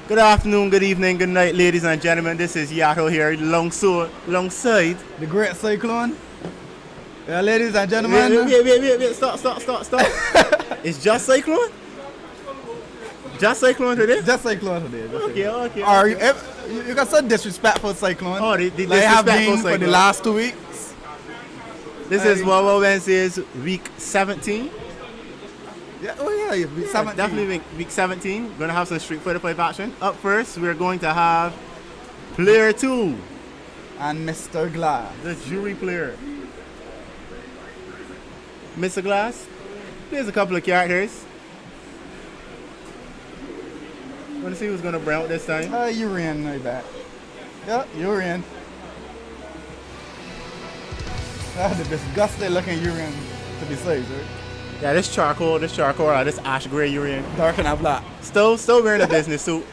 Good afternoon, good evening, good night, ladies and gentlemen. This is Yato here, alongside. The great Cyclone. Yeah, ladies and gentlemen. Wait. Stop. It's just Cyclone? Just Cyclone today? Just Cyclone today. Okay. Are you got some disrespectful Cyclone. Oh, the like have been Cyclone. for the last 2 weeks. This is Wawa Wednesdays, week 17. Yeah, week 17. Definitely week 17. We're going to have some Street Fighter 5 action. Up first, we're going to have Player 2. And Mr.Glass. The jury player. Mr.Glass plays a couple of characters. Want to see who's going to brown this time? Urian, like that. Yeah, Urian. The disgusting looking Urian to be safe, right? Yeah, this charcoal, this ash gray Urian. Dark and black. Still wearing a business suit.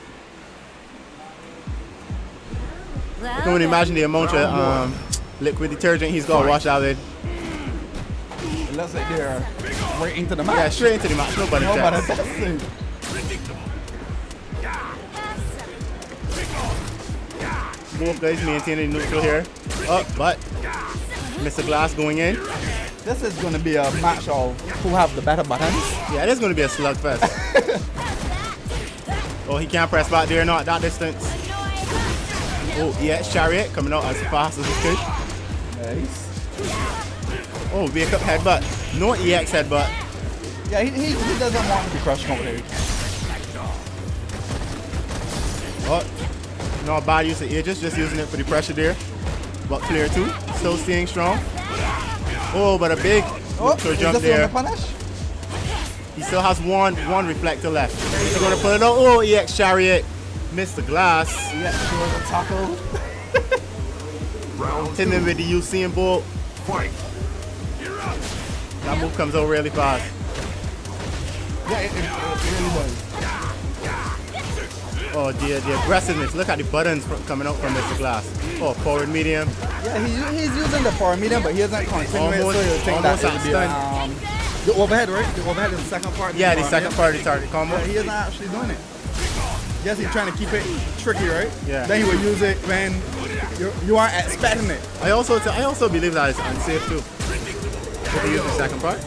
You can only imagine the amount of liquid detergent he's got to wash out with. It looks like they're right into the match. Yeah, straight into the match. Nobody checks. Both guys maintaining neutral here. But Mr. Glass going in. This is going to be a match of who have the better buttons. Yeah, this is going to be a slugfest. Oh, he can't press back there, not at that distance. Oh, yeah, Chariot coming out as fast as he could. Nice. Oh, wake up headbutt. No EX headbutt. Yeah, he doesn't want to be crushed completely. Oh, no bad use of Aegis, just using it for the pressure there. But player 2, still staying strong. Oh, but a big jump there. He still has one reflector left. He's going to pull it out. Oh, EX Chariot. Mr. Glass. Yeah, sure, the tackle. Hitting him with the Usain Bolt. Fight. That move comes out really fast. Yeah, it really does. Oh, the aggressiveness. Look at the buttons coming out from Mr. Glass. Oh, forward medium. Yeah, he's using the forward medium, but he doesn't continue it, so you'll think that it'll be the overhead, right? The overhead is the second part. Yeah, the second part of the target combo. Yeah, he isn't actually doing it. Yes, he's trying to keep it tricky, right? Yeah. Then he will use it when you aren't expecting it. I also believe that it's unsafe too. If you use the second part.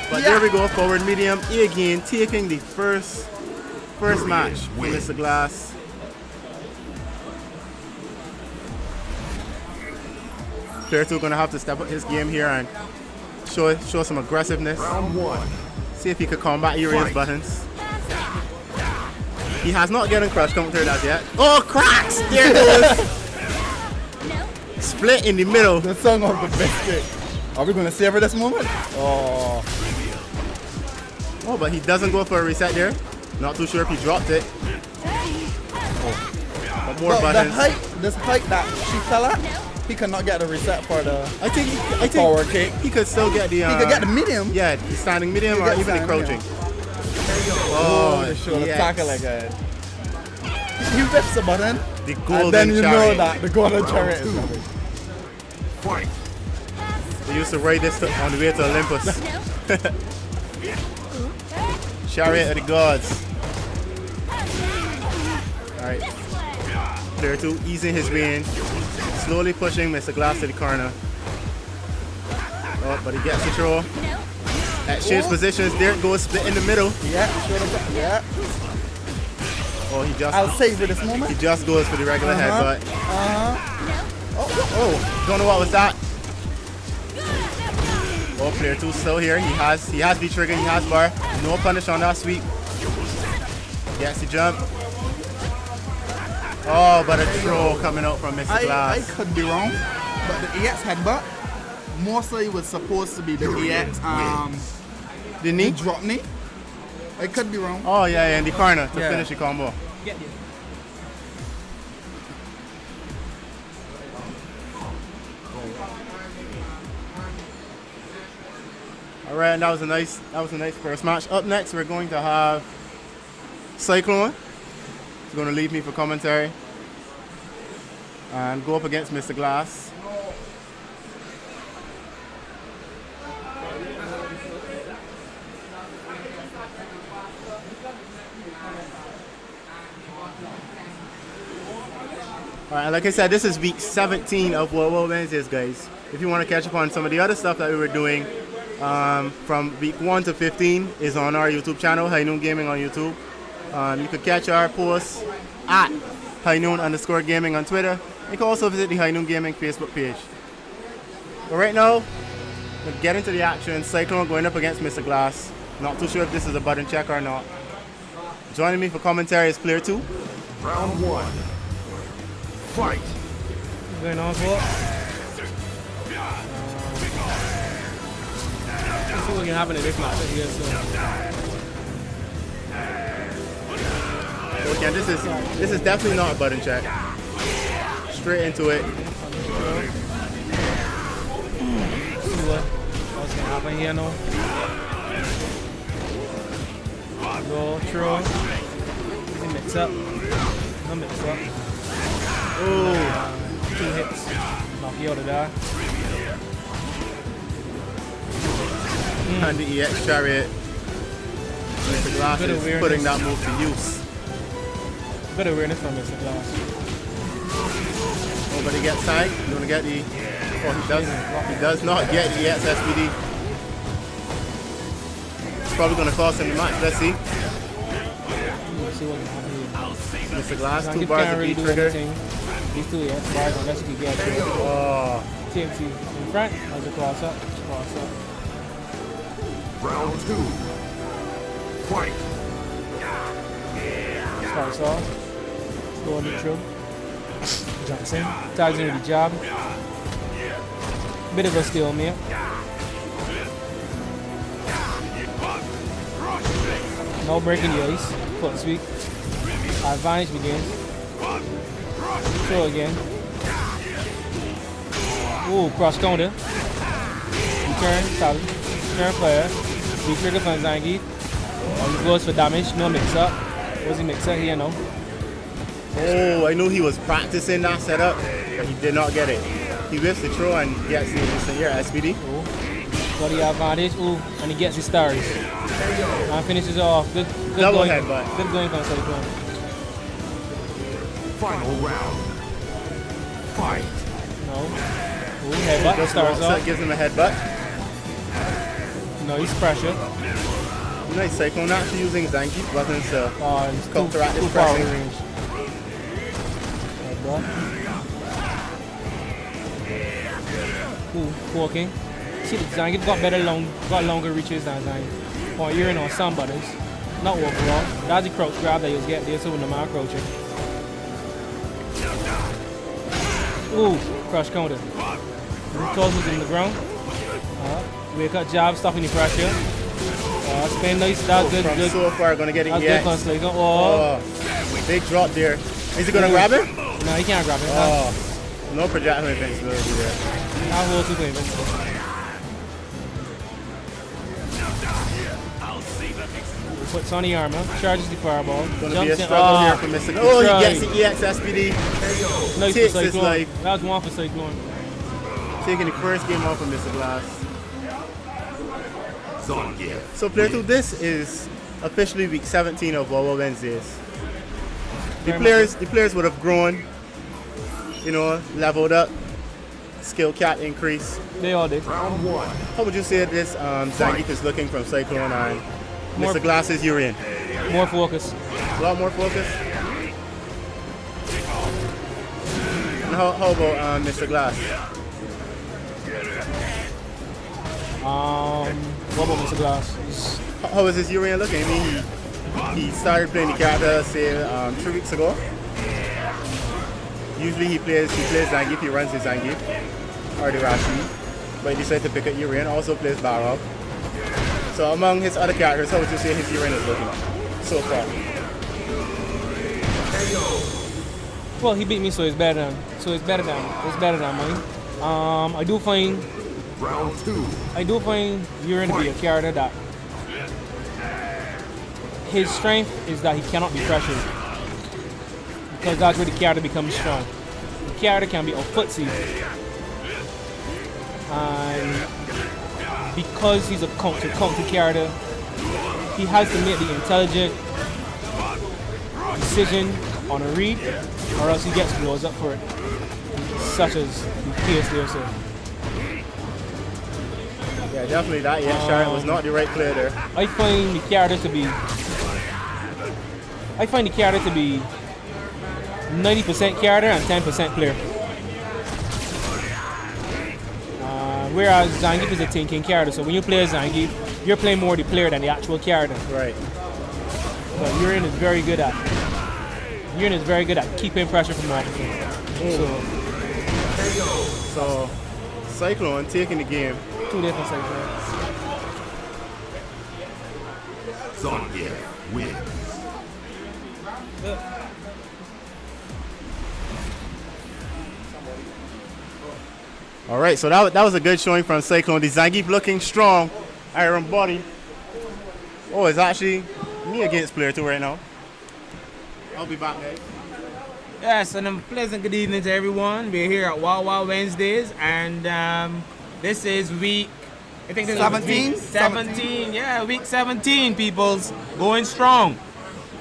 But there we go, forward medium. Again, taking the first match with Mr. Glass. Player 2 gonna have to step up his game here and show some aggressiveness. Round 1. See if he could combat Urian's buttons. He has not gotten crush countered as yet. Oh, cracks! There it goes! Split in the middle. The song of the biscuit. Are we going to savor this moment? Oh, but he doesn't go for a reset there. Not too sure if he dropped it. But more buttons. This height that she fell at, he could not get the reset for the I think forward kick. He could still get the... he could get the medium. Yeah, the standing medium or even the crouching. Oh, the shoulder tackle again. He whips the button, The golden and then you chariot. know that the golden chariot is coming. Fight. They used to ride this on the way to Olympus. Chariot of the gods. Alright. Player 2 easing his way in. Slowly pushing Mr. Glass to the corner. Oh, but he gets the throw. Exchange positions. There it goes, split in the middle. Yeah, yeah. Oh, he just... I'll savor this moment. He just goes for the regular headbutt. Oh, don't know what was that. Oh, player 2 still here. He has the trigger, he has bar. No punish on that sweep. Gets the jump. Oh, but a throw coming out from Mr. Glass. I could be wrong, but the EX headbutt mostly was supposed to be the EX The knee? the drop knee. I could be wrong. Oh, yeah, in the corner to finish the combo. All right, that was a nice first match. Up next, we're going to have Cyclone. He's going to leave me for commentary and go up against Mr. Glass. Alright, like I said, this is week 17 of World Wednesdays, guys. If you want to catch up on some of the other stuff that we were doing from week 1 to 15 is on our YouTube channel, Highnoon Gaming on YouTube. You can catch our posts at Highnoon_gaming on Twitter. You can also visit the Highnoon Gaming Facebook page. But right now, we'll get into the action. Cyclone going up against Mr.Glass. Not too sure if this is a button check or not. Joining me for commentary is player 2. Round 1. Fight. What's going on, for? Let's see what can happen in this match here. Okay, this is definitely not a button check. Straight into it. See what's gonna happen here now. Go throw. Mix up. No mix up. Oh, 2 hits. Knock you out of there. and the EX Chariot. Mr.Glass Good is awareness. putting that move to use. Good awareness from Mr.Glass. Oh, but he gets tagged. You want to get the... Oh, he does not get the EX SPD. It's probably going to cost him the match. Let's see. Let's see what can happen here. Mr.Glass, Now, 2 he bars can't of really beat do trigger. anything. These 2 EX bars unless you can get it. Oh, TMC in front. As a cross up. Cross up. Round 2. Fight. Starts off. Go neutral. Jumps in. Tags in with the jab. Bit of a stalemate. No breaking the ice. Foot sweep. Advantage begins. Throw again. Ooh, cross counter. Return, solid. Return player. Big trigger from Zangief. He goes for damage. No mix up. Was he mix up here? No. oh, I knew he was practicing that setup, but he did not get it. He whips the throw and gets the instant here SPD. Ooh. Got the advantage. Ooh, and he gets his stars. And finishes off. Good Double going. headbutt. Good going from Cyclone. Final round. Fight. No. Ooh, headbutt. Just Stars walks up, off. gives him a headbutt. No, he's pressure. Nice Cyclone actually using Zangief weapons to He's counteract too this far away pressing. range. Headbutt. Ooh, walking. See, Zangief got longer reaches than Zangief. Or you're in on some butters. Not overall. That's the crouch grab that you'll get there, so when the man crouching. Ooh, crush counter. Tosses in the ground. Wake up jab, stopping the pressure. Spin nice, that's good. From Good. so far, gonna get it That's EX. good, Cyclone. Oh, Big drop there. Is he gonna grab it? no, he can't grab it. Oh, no projectile invincibility there. I'll hold 2 invincible. Puts on the armor, charges the fireball. Gonna jumps be a in. struggle here for Mr. Oh, he gets the EX SPD. Nice takes for his Cyclone. life. That was one for Cyclone. Taking the first game off of Mr.Glass. Zangief. So player 2, this is officially week 17 of World Wednesdays. The players would have grown, you know, leveled up, skill cap increase. They all did. Round 1. How would you say this Zangief is looking from Cyclone and More- Mr.Glass is Urian? More focus. A lot more focus. And how about Mr.Glass? What about Mr.Glass? How is his Urian looking? I mean, he started playing the character, say, 3 weeks ago. Usually he plays Zangief, he runs his Zangief, or the Rashi. But he decided to pick up Urian, also plays Barrow. So among his other characters, how would you say his Urian is looking so far? Well, he beat me, so it's better than mine. I do find Round 2. Urine to be a character that his strength is that he cannot be pressured, because that's where the character becomes strong. The character can be a footsie, and because he's a counter character, he has to make the intelligent decision on a read, or else he gets blows up for it, such as the case there. So Yeah, definitely that. Yeah, Shark was not the right player there. I find the character to be 90% character and 10% player. Whereas Zangief is a thinking character, so when you play as Zangief, you're playing more the player than the actual character. Right. But Urien is very good at keeping pressure from everything. So Cyclone taking the game. Two different Cyclones. Zangief wins. All right, so that was a good showing from Cyclone. The Zangief looking strong, iron body. Oh, it's actually me against player 2 right now. I'll be back, guys. Yes, and a pleasant good evening to everyone. We're here at Wow Wow Wednesdays, and this is week, I think this 17? is week 17. Yeah, week 17, peoples, going strong.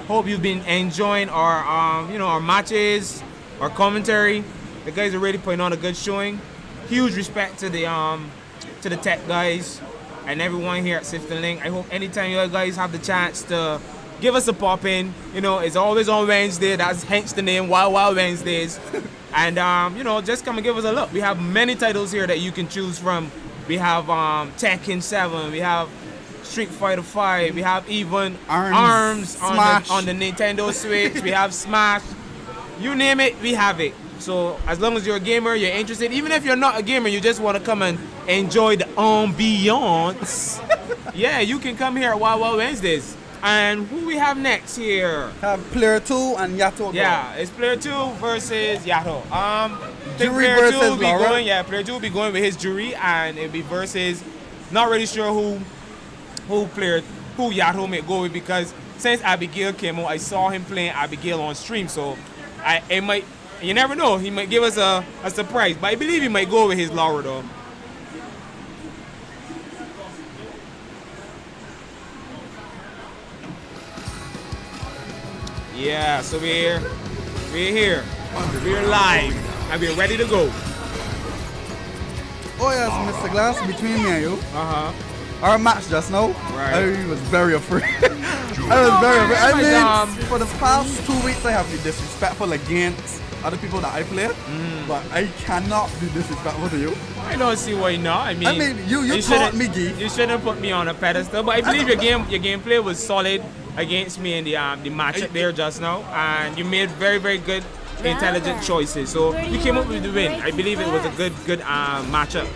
Hope you've been enjoying our, our matches, our commentary. The guys are really putting on a good showing. Huge respect to the tech guys and everyone here at Sifton Link. I hope anytime you guys have the chance to give us a pop in. It's always on Wednesday. That's hence the name, Wild Wild Wednesdays. And just come and give us a look. We have many titles here that you can choose from. We have Tekken 7. We have Street Fighter 5. We have even Arms on the Nintendo Switch. We have Smash. You name it, we have it. So as long as you're a gamer, you're interested. Even if you're not a gamer, you just want to come and enjoy the ambiance. Yeah, you can come here at Wild Wild Wednesdays. And who we have next here? Have player 2 and Yato. Yeah, it's player 2 versus Yato. Jury player versus 2 will be Laura. going. Yeah, player 2 will be going with his jury, and it'll be versus. Not really sure who Yato may go with, because since Abigail came out, I saw him playing Abigail on stream. So it might. You never know. He might give us a surprise, but I believe he might go with his Laura though. Yeah, so we're here, we're live, and we're ready to go. Oh yes, Mr.Glass, between me and you. Our match just now, Right. I was very afraid. I was very afraid. I mean, for the past 2 weeks, I have been disrespectful against other people that I play, but I cannot be disrespectful to you. I don't see why not. I mean you taught me, Gee. You shouldn't put me on a pedestal, but I believe your gameplay was solid against me in the matchup there just now, and you made very, very good, intelligent choices. So you came up with the win. I believe it was a good matchup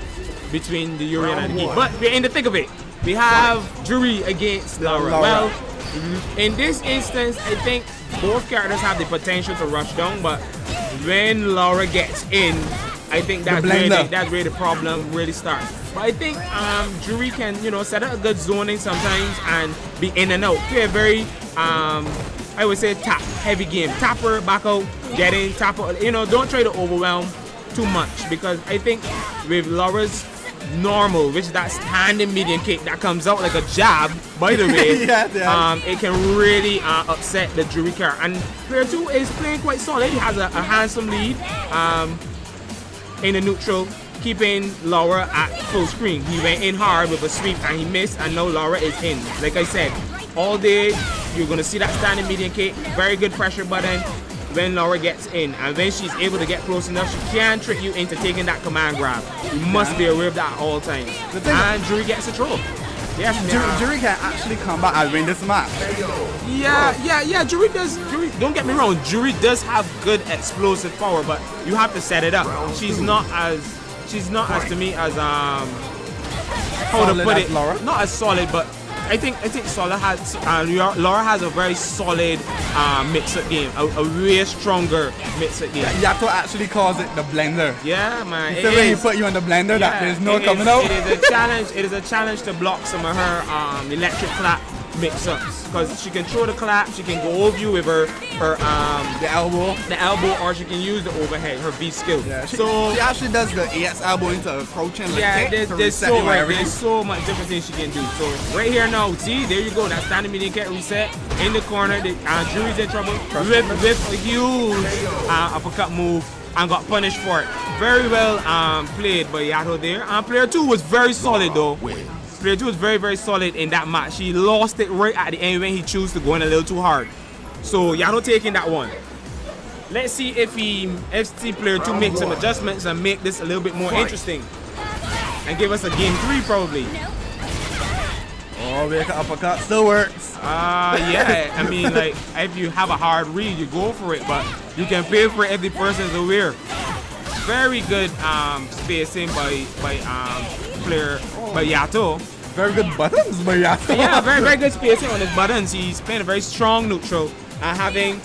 between the Urien and the Geek. But we're in the thick of it. We have Jury against Laura. Well, in this instance, I think both characters have the potential to rush down, but when Laura gets in, I think that's where the problem really starts. But I think Jury can, set up a good zoning sometimes and be in and out. Play a very, I would say, tap-heavy game. Tap her, back out, get in, tap out. Don't try to overwhelm too much, because I think with Laura's normal, which is that standing medium kick that comes out like a jab, by the way, it can really upset the Jury character. And player 2 is playing quite solid. He has a handsome lead in the neutral, keeping Laura at full screen. He went in hard with a sweep and he missed, and now Laura is in. Like I said, all day you're going to see that standing medium kick, very good pressure button when Laura gets in, and when she's able to get close enough, she can trick you into taking that command grab. You must be aware of that at all times. And Jury gets a throw. Yes, Jury can actually come back and win this match. Yeah. Jury does. Don't get me wrong. Jury does have good explosive power, but you have to set it up. She's not as to me as how to put it. Laura? Not as solid, but I think Laura has a very solid mix-up game, a way stronger mix-up game. Yato actually calls it the blender. Yeah, man. So when he put you in the blender, that there's no coming out. It is a challenge. It is a challenge to block some of her electric clap mix-ups because she can throw the clap, she can go over you with her The elbow. or she can use the overhead, her V skill. Yeah, she actually does the AS elbow into a crouching like Yeah, kick to there's reset so you and right, everything. there's so much different things she can do. So right here now, see, there you go. That standing medium kick reset in the corner. Jury's in trouble with a huge uppercut move and got punished for it. Very well played by Yato there. Player 2 was very solid though. Player 2 was very, very solid in that match. He lost it right at the end when he chose to go in a little too hard. So Yato taking that one. Let's see if player 2 makes some adjustments and make this a little bit more interesting. And give us a game 3 probably. Oh, make an uppercut still works. Yeah, I mean, like, if you have a hard read, you go for it, but you can pay for it if the person's aware. Very good spacing by Yato. Very good buttons by Yato. Yeah, very, very good spacing on his buttons. He's playing a very strong neutral, having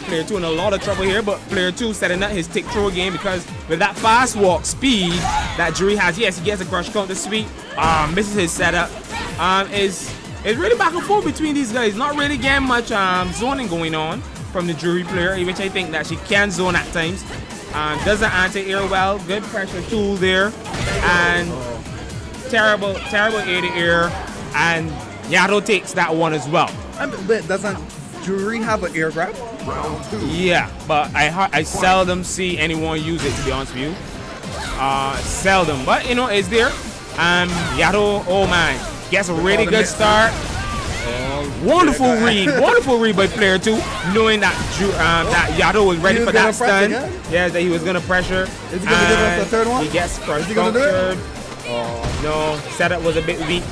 player 2 in a lot of trouble here, but player 2 setting up his tick throw game because with that fast walk speed that Jury has, yes, he gets a crush counter sweep, misses his setup. It's really back and forth between these guys. Not really getting much zoning going on from the Jury player, which I think that she can zone at times. Doesn't anti-air well, good pressure tool there, and terrible air to air, and Yato takes that one as well. But doesn't Jury have an air grab? Yeah, but I seldom see anyone use it, to be honest with you. Seldom, but you know, it's there. Yato, oh man, gets a really good start. Wonderful read by player 2, knowing that that Yato was ready for that stun. Yeah, that he was gonna pressure. Is he gonna give us the third one? He gets crush he gonna do it? No, setup was a bit weak.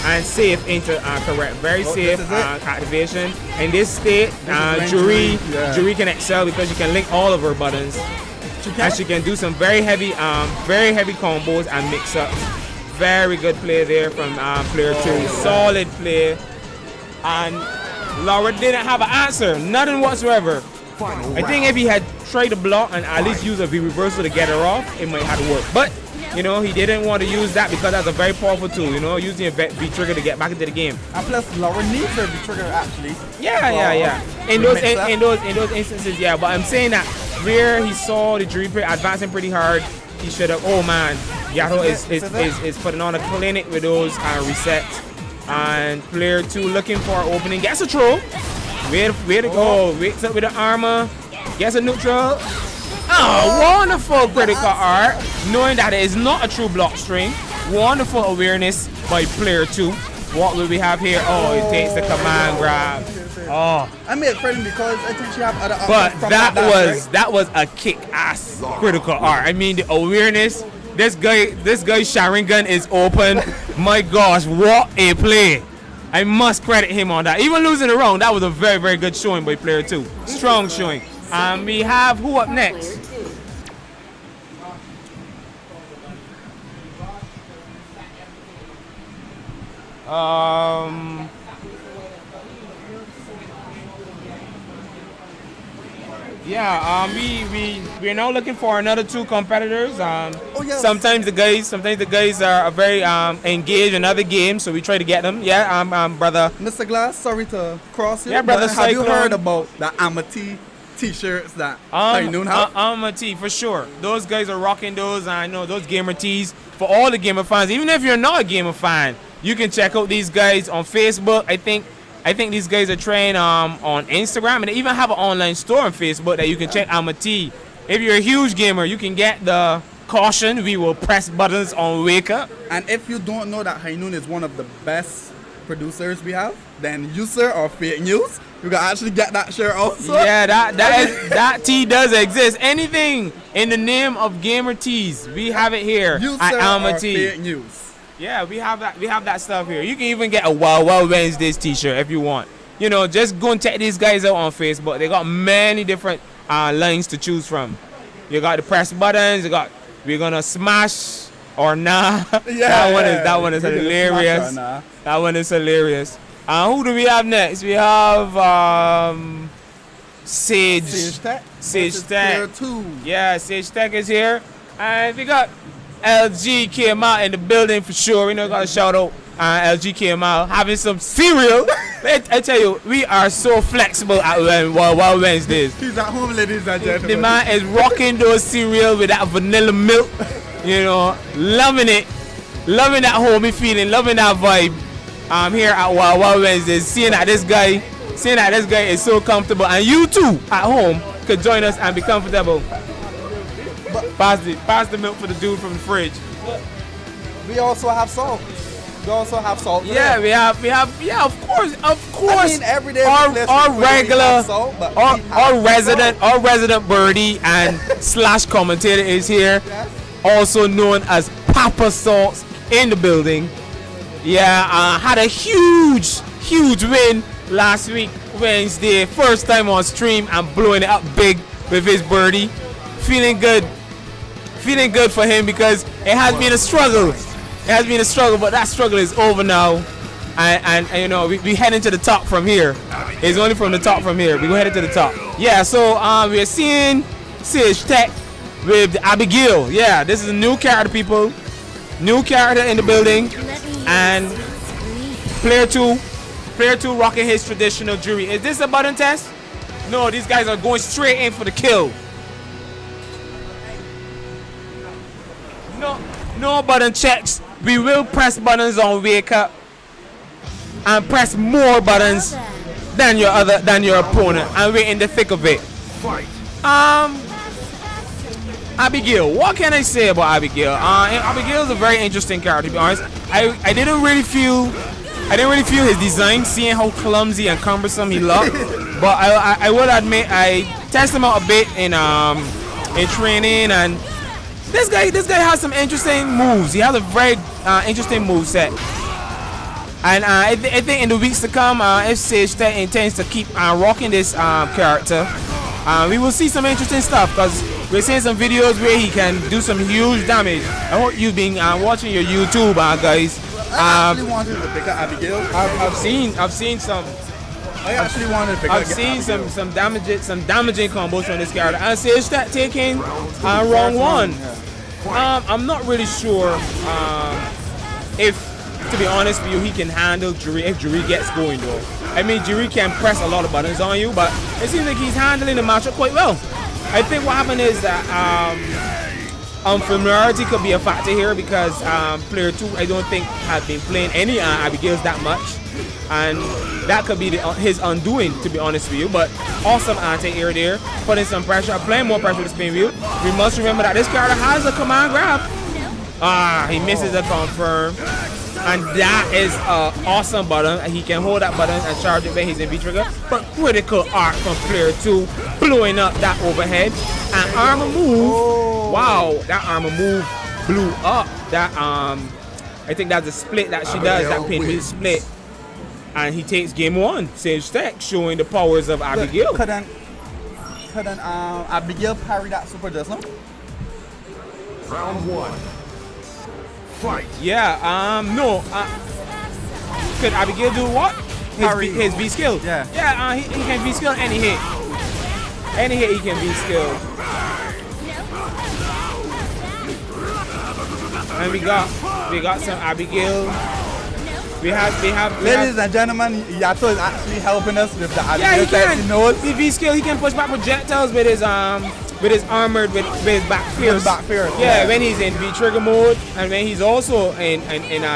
And safe into correct, very safe activation. In this state, Jury can excel because she can link all of her buttons, and she can do some very heavy combos and mix-ups. Very good play there from player 2. Solid play. And Laura didn't have an answer. Nothing whatsoever. I think if he had tried to block and at least use a V reversal to get her off, it might have worked. But, you know, he didn't want to use that because that's a very powerful tool, you know, using a V trigger to get back into the game. And plus, Laura needs her V trigger actually. Yeah. In those instances, yeah. But I'm saying that where he saw the Jury player advancing pretty hard, he should have. Oh man, Yato is putting on a clinic with those resets. And player 2 looking for an opening, gets a throw. Way to go. Wakes up with the armor, gets a neutral. Oh, wonderful critical art, knowing that it is not a true block string. Wonderful awareness by player 2. What will we have here? Oh, it takes the command grab. Oh, I made it friendly because I think she have other options. but from that was a kick-ass critical art. I mean, the awareness. This guy's Sharingan is open. My gosh, what a play! I must credit him on that. Even losing the round, that was a very, very good showing by player 2. Strong showing. We have who up next? We're now looking for another 2 competitors. Yes. Sometimes the guys are very engaged in other games, so we try to get them. Yeah, brother. Mr.Glass, sorry to cross you. Yeah, brother but have you Cyclone. heard about the Amity t-shirts that Highnoon have? Amity for sure. Those guys are rocking those. I know those gamer tees for all the gamer fans. Even if you're not a gamer fan, you can check out these guys on Facebook. I think these guys are trained on Instagram, and they even have an online store on Facebook that you can check Amity. If you're a huge gamer, you can get the caution. We will press buttons on Wake Up. And if you don't know that Highnoon is one of the best producers we have, then you, sir, are fake news. You can actually get that shirt also. Yeah, that tee does exist. Anything in the name of gamer tees, we have it here You, at sir, Alma are Tee. fake news. Yeah, we have that stuff here. You can even get a Wild Wild Wednesdays t-shirt if you want. You know, just go and check these guys out on Facebook. They got many different lines to choose from. You got the press buttons. You got we're gonna smash or nah. That one is hilarious. That one is hilarious. Who do we have next? We have Sage. Sage Tech. Player 2. Yeah, Sage Tech is here. And we got LG came out in the building for sure. We know, got a shout out LG came out having some cereal. I tell you, we are so flexible at Wild Wednesdays. He's at home, ladies and The gentlemen. man is rocking those cereal with that vanilla milk, you know, loving it, loving that homey feeling, loving that vibe. I'm here at Wild Wednesdays, seeing that this guy is so comfortable, and you too at home could join us and be comfortable. Pass the milk for the dude from the fridge. We also have salt. Yeah, we have. Yeah, of course. I mean, every day our we regular, have salt, but our resident birdie and slash commentator is here, also known as PapaSalts in the building. Yeah, had a huge win last week, Wednesday. First time on stream and blowing it up big with his birdie. Feeling good for him because it has been a struggle. But that struggle is over now. And you know, we heading to the top from here. It's only from the top from here. We go headed to the top. Yeah, so we're seeing Sage Tech with Abigail. Yeah, this is a new character, people. New character in the building. And player two rocking his traditional jewelry. Is this a button test? No, these guys are going straight in for the kill. No button checks. We will press buttons on wake up and press more buttons than your opponent, and we're in the thick of it. Abigail, what can I say about Abigail? Abigail is a very interesting character, to be honest. I didn't really feel his design, seeing how clumsy and cumbersome he looked. But I will admit I tested him out a bit in training, and this guy has some interesting moves. He has a very interesting move set. And I think in the weeks to come, if Sage Tech intends to keep rocking this character, we will see some interesting stuff, because we're seeing some videos where he can do some huge damage. I hope you've been watching your YouTube, guys. I actually wanted to pick up Abigail. I've seen some. I actually wanted to pick up. I've seen some damaging combos from this character. And Sage Tech taking wrong one. I'm not really sure if, to be honest with you, he can handle Juri if Juri gets going though. I mean, Juri can press a lot of buttons on you, but it seems like he's handling the matchup quite well. I think what happened is that familiarity could be a factor here, because player 2 I don't think has been playing any Abigails that much, and that could be his undoing, to be honest with you. But awesome anti-air there, putting some pressure, applying more pressure with the spin wheel. We must remember that this character has a command grab. He misses a confirm, and that is an awesome button. He can hold that button and charge it when he's in V-trigger. But critical arc from player 2, blowing up that overhead and armor move. Wow, that armor move blew up. That I think that's a split that she does. That pin wheel split. And he takes game 1. Sage Tech showing the powers of Abigail. Couldn't Abigail parry that super just now? Round 1. Fight. Yeah, no. Could Abigail do what? His V skill. Yeah. Yeah, he can V skill any hit. Any hit he can V skill. And we got some Abigail. We have Ladies and gentlemen, Yato is actually helping us with the Abigail. yeah, he can. You know, The V skill, he can push back projectiles with his armored with his back fierce. Yeah, when he's in V trigger mode, and when he's also in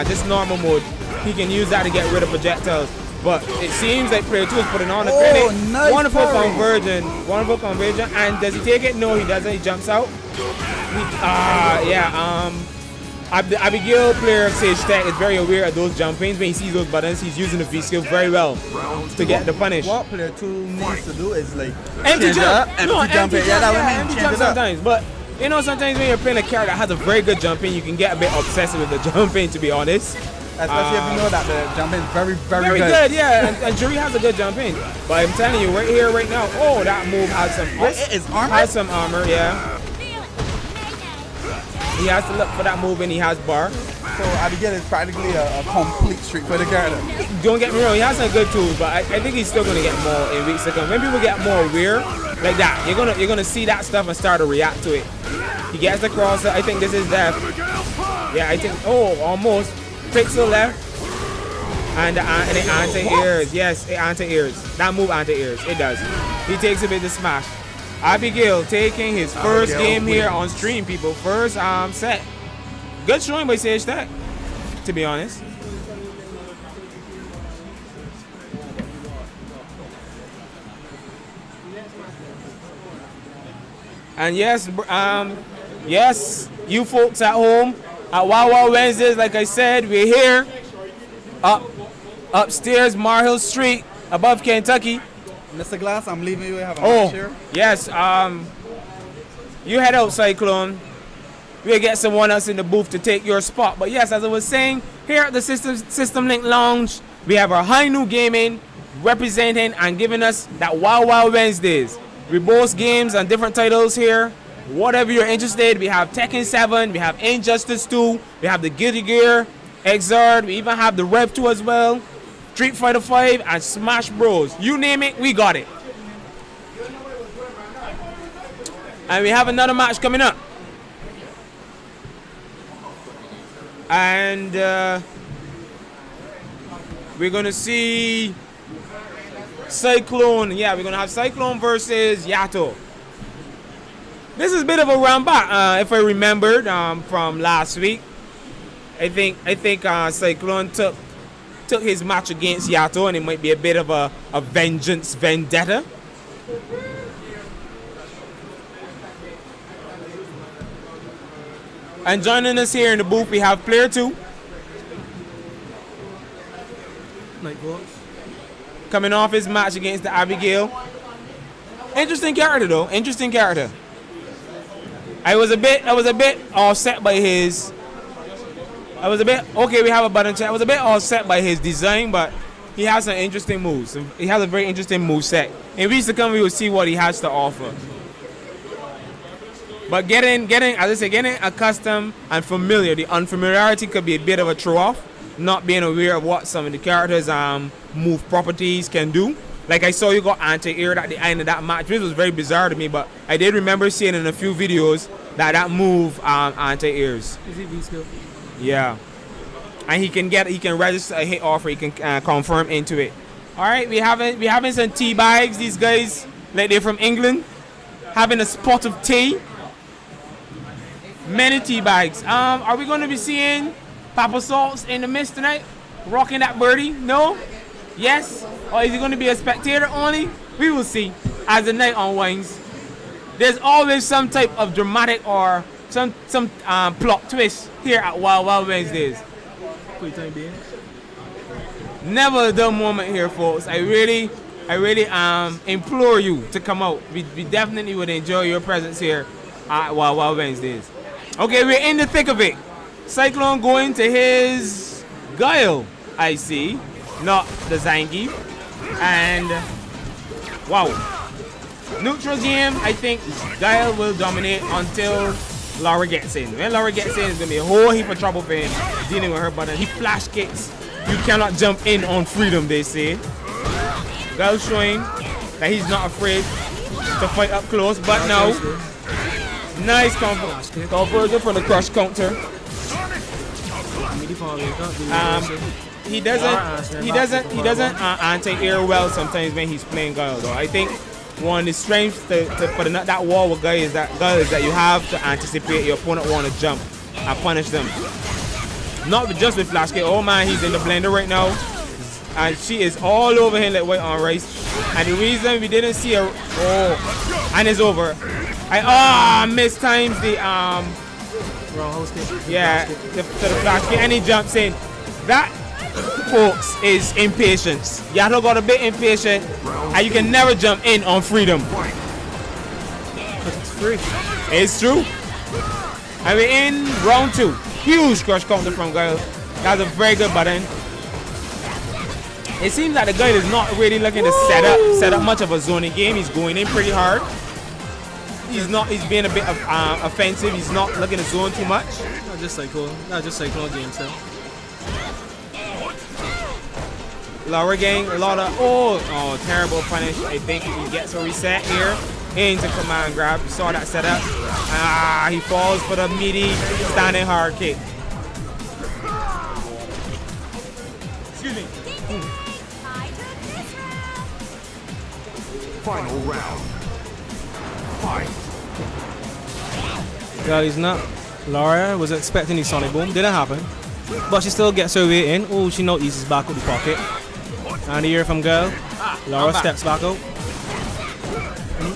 just normal mode, he can use that to get rid of projectiles. But it seems like player 2 is putting on a credit. Nice Wonderful parry. conversion. And does he take it? No, he doesn't. He jumps out. Abigail, player of Sage Tech, is very aware of those jumpings. When he sees those buttons, he's using the V skill very well to get the punish. what player 2 needs to do is like Empty jump. empty jump. Yeah, that would mean empty change jump it up. sometimes. But you know, sometimes when you're playing a character that has a very good jumping, you can get a bit obsessive with the jumping, to be honest. Especially if you know that the jumping is very, very, Very good, yeah. And Juri has a good jumping. But I'm telling you, right here, right now, oh, that move has some. It is armor. Has some armor, yeah. He has to look for that move, and he has bar. So Abigail is practically a complete street fighter character. Don't get me wrong, he has some good tools, but I think he's still gonna get more in weeks to come. When people get more aware like that, you're gonna see that stuff and start to react to it. He gets the cross. I think this is left. Yeah, I think. Oh, almost. Pixel left. And the anti-airs. Yes, it anti-airs. That move anti-airs. It does. He takes a bit to smash. Abigail taking his first game here on stream, people. First set. Good showing by Sage Tech, to be honest. And yes, yes, you folks at home at Wow Wow Wednesdays, like I said, we're here upstairs, Marhill Street, above Kentucky. Mr. Glass, I'm leaving you. I have a match here. Yes. You head out, Cyclone. We'll get someone else in the booth to take your spot. But yes, as I was saying, here at the System Link Lounge, we have our Highnoon Gaming representing and giving us that Wow Wow Wednesdays. We boast games and different titles here. Whatever you're interested, we have Tekken 7, we have Injustice 2, we have the Guilty Gear, Exard, we even have the Rev 2 as well, Street Fighter 5, and Smash Bros. You name it, we got it. And we have another match coming up. And we're going to see Cyclone. Yeah, we're going to have Cyclone versus Yato. This is a bit of a round back, if I remembered from last week. I think Cyclone took his match against Yato, and it might be a bit of a vengeance vendetta. And joining us here in the booth, we have player 2. Coming off his match against the Abigail. Interesting character though. Interesting character. I was a bit offset by his. Okay, we have a button chat. I was a bit offset by his design, but he has some interesting moves. He has a very interesting move set. In weeks to come, we will see what he has to offer. But getting accustomed and familiar. The unfamiliarity could be a bit of a throw-off. Not being aware of what some of the characters' move properties can do. Like I saw you got anti-air at the end of that match, which was very bizarre to me, but I did remember seeing in a few videos that move anti-airs. Is it V-skill? Yeah. And he can register a hit off, or he can confirm into it. Alright, we having some tea bags. These guys, like they're from England, having a spot of tea. Many tea bags. Are we gonna be seeing PapaSalts in the mist tonight? Rocking that birdie? No? Yes? Or is it going to be a spectator only? We will see as the night unwinds. There's always some type of dramatic or some plot twist here at Wild Wild Wednesdays. Never a dull moment here, folks. I really implore you to come out. We definitely would enjoy your presence here at Wild Wild Wednesdays. Okay, we're in the thick of it. Cyclone going to his Guile, I see, not the Zangief. And wow, neutral game. I think Guile will dominate until Laura gets in. When Laura gets in, it's gonna be a whole heap of trouble for him dealing with her. But he flash kicks. You cannot jump in on freedom, they say. Guile showing that he's not afraid to fight up close. But now, nice conversion for the crush counter. He doesn't anti-air well sometimes when he's playing Guile though. I think one of the strengths for that wall with Guile is that you have to anticipate your opponent want to jump and punish them. Not just with flash kick. Oh man, he's in the blender right now. And she is all over him like white on rice. And the reason we didn't see her, and it's over. I mistimes the the flash kick, and he jumps in. That, folks, is impatience. Yato got a bit impatient, and you can never jump in on freedom. It's free. It's true. And we're in round 2. Huge crush counter from Guile. That's a very good button. It seems like the Guile is not really looking to set up much of a zoning game. He's going in pretty hard. He's being a bit offensive. He's not looking to zone too much. Not just Cyclone game style. Laura getting a lot of terrible punish. I think he gets a reset here into command grab. You saw that setup. He falls for the meaty standing hard kick. Excuse me. Final round. Fight. Well, he's not. Laura was expecting the Sonic Boom. Didn't happen. But she still gets her way in. Oh, she knows eases back out the pocket. And here from girl. Laura steps back out.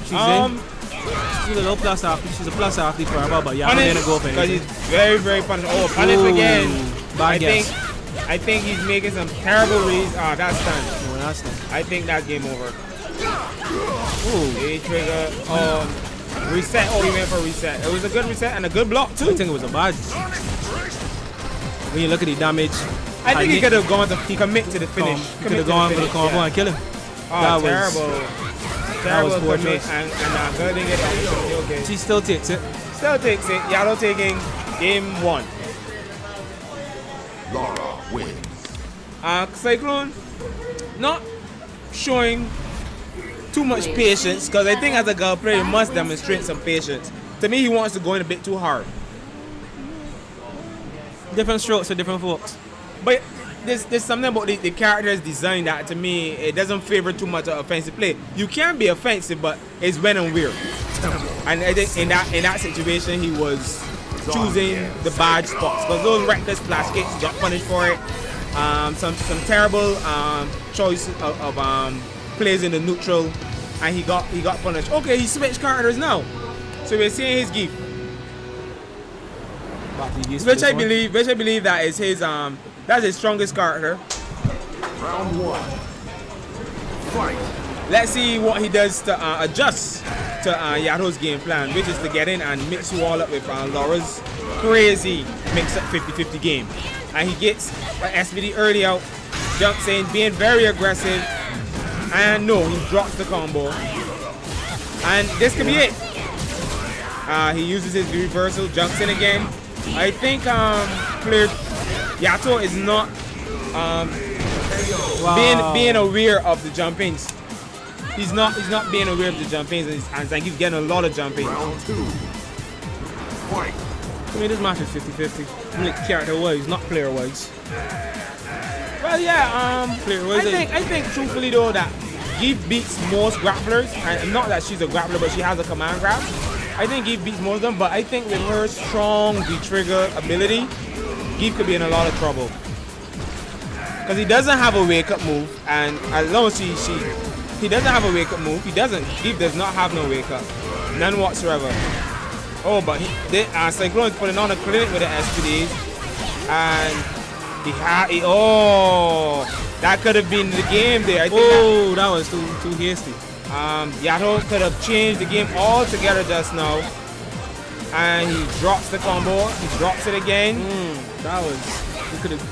She's in. She's a little plus athlete. She's a plus athlete for her, but Yato didn't go for it. Because he's very, very punish. Oh, punish again. Bad guess. I think he's making some terrible reads. Ah, that's done. Oh, that's done. I think that's game over. Ooh. A trigger. Reset. Oh, he went for reset. It was a good reset and a good block too. I think it was a bad. When you look at the damage, I think he could have gone to commit to the finish. He could have gone for the combo and kill him. Oh, terrible. Terrible poor commit choice. and good thing it okay. She still takes it. Still takes it. Yato taking game 1. Laura wins. Cyclone not showing too much patience because I think as a girl player you must demonstrate some patience. To me, he wants to go in a bit too hard. Different strokes for different folks. But there's something about the character's design that to me it doesn't favor too much of offensive play. You can be offensive, but it's when and where. And I think in that situation he was choosing the bad spots because those reckless splash kicks he got punished for it. Some terrible choice of plays in the neutral, and he got punished. Okay, he switched characters now, so we're seeing his gift, which I believe that is his that's his strongest character. Round 1. Fight. Let's see what he does to adjust to Yato's game plan, which is to get in and mix you all up with Laura's crazy mix-up 50-50 game. And he gets an SVD early out, jumps in, being very aggressive, and no, he drops the combo. And this could be it. He uses his reversal, jumps in again. I think player Yato is not being aware of the jump-ins. He's not being aware of the jump-ins, and he's getting a lot of jump-ins. Round 2. Fight. I mean, this match is 50-50. Like character-wise, not player-wise. Well, yeah. Player-wise, I think truthfully though that Give beats most grapplers, and not that she's a grappler, but she has a command grab. I think Give beats most of them, but I think with her strong D-trigger ability, Give could be in a lot of trouble. Because he doesn't have a wake-up move, and as long as he doesn't have a wake-up move, Give does not have no wake-up. None whatsoever. Oh, but Cyclone is putting on a clinic with the SPDs, and that could have been the game there. I think that was too hasty. Yato could have changed the game altogether just now. And he drops the combo. He drops it again.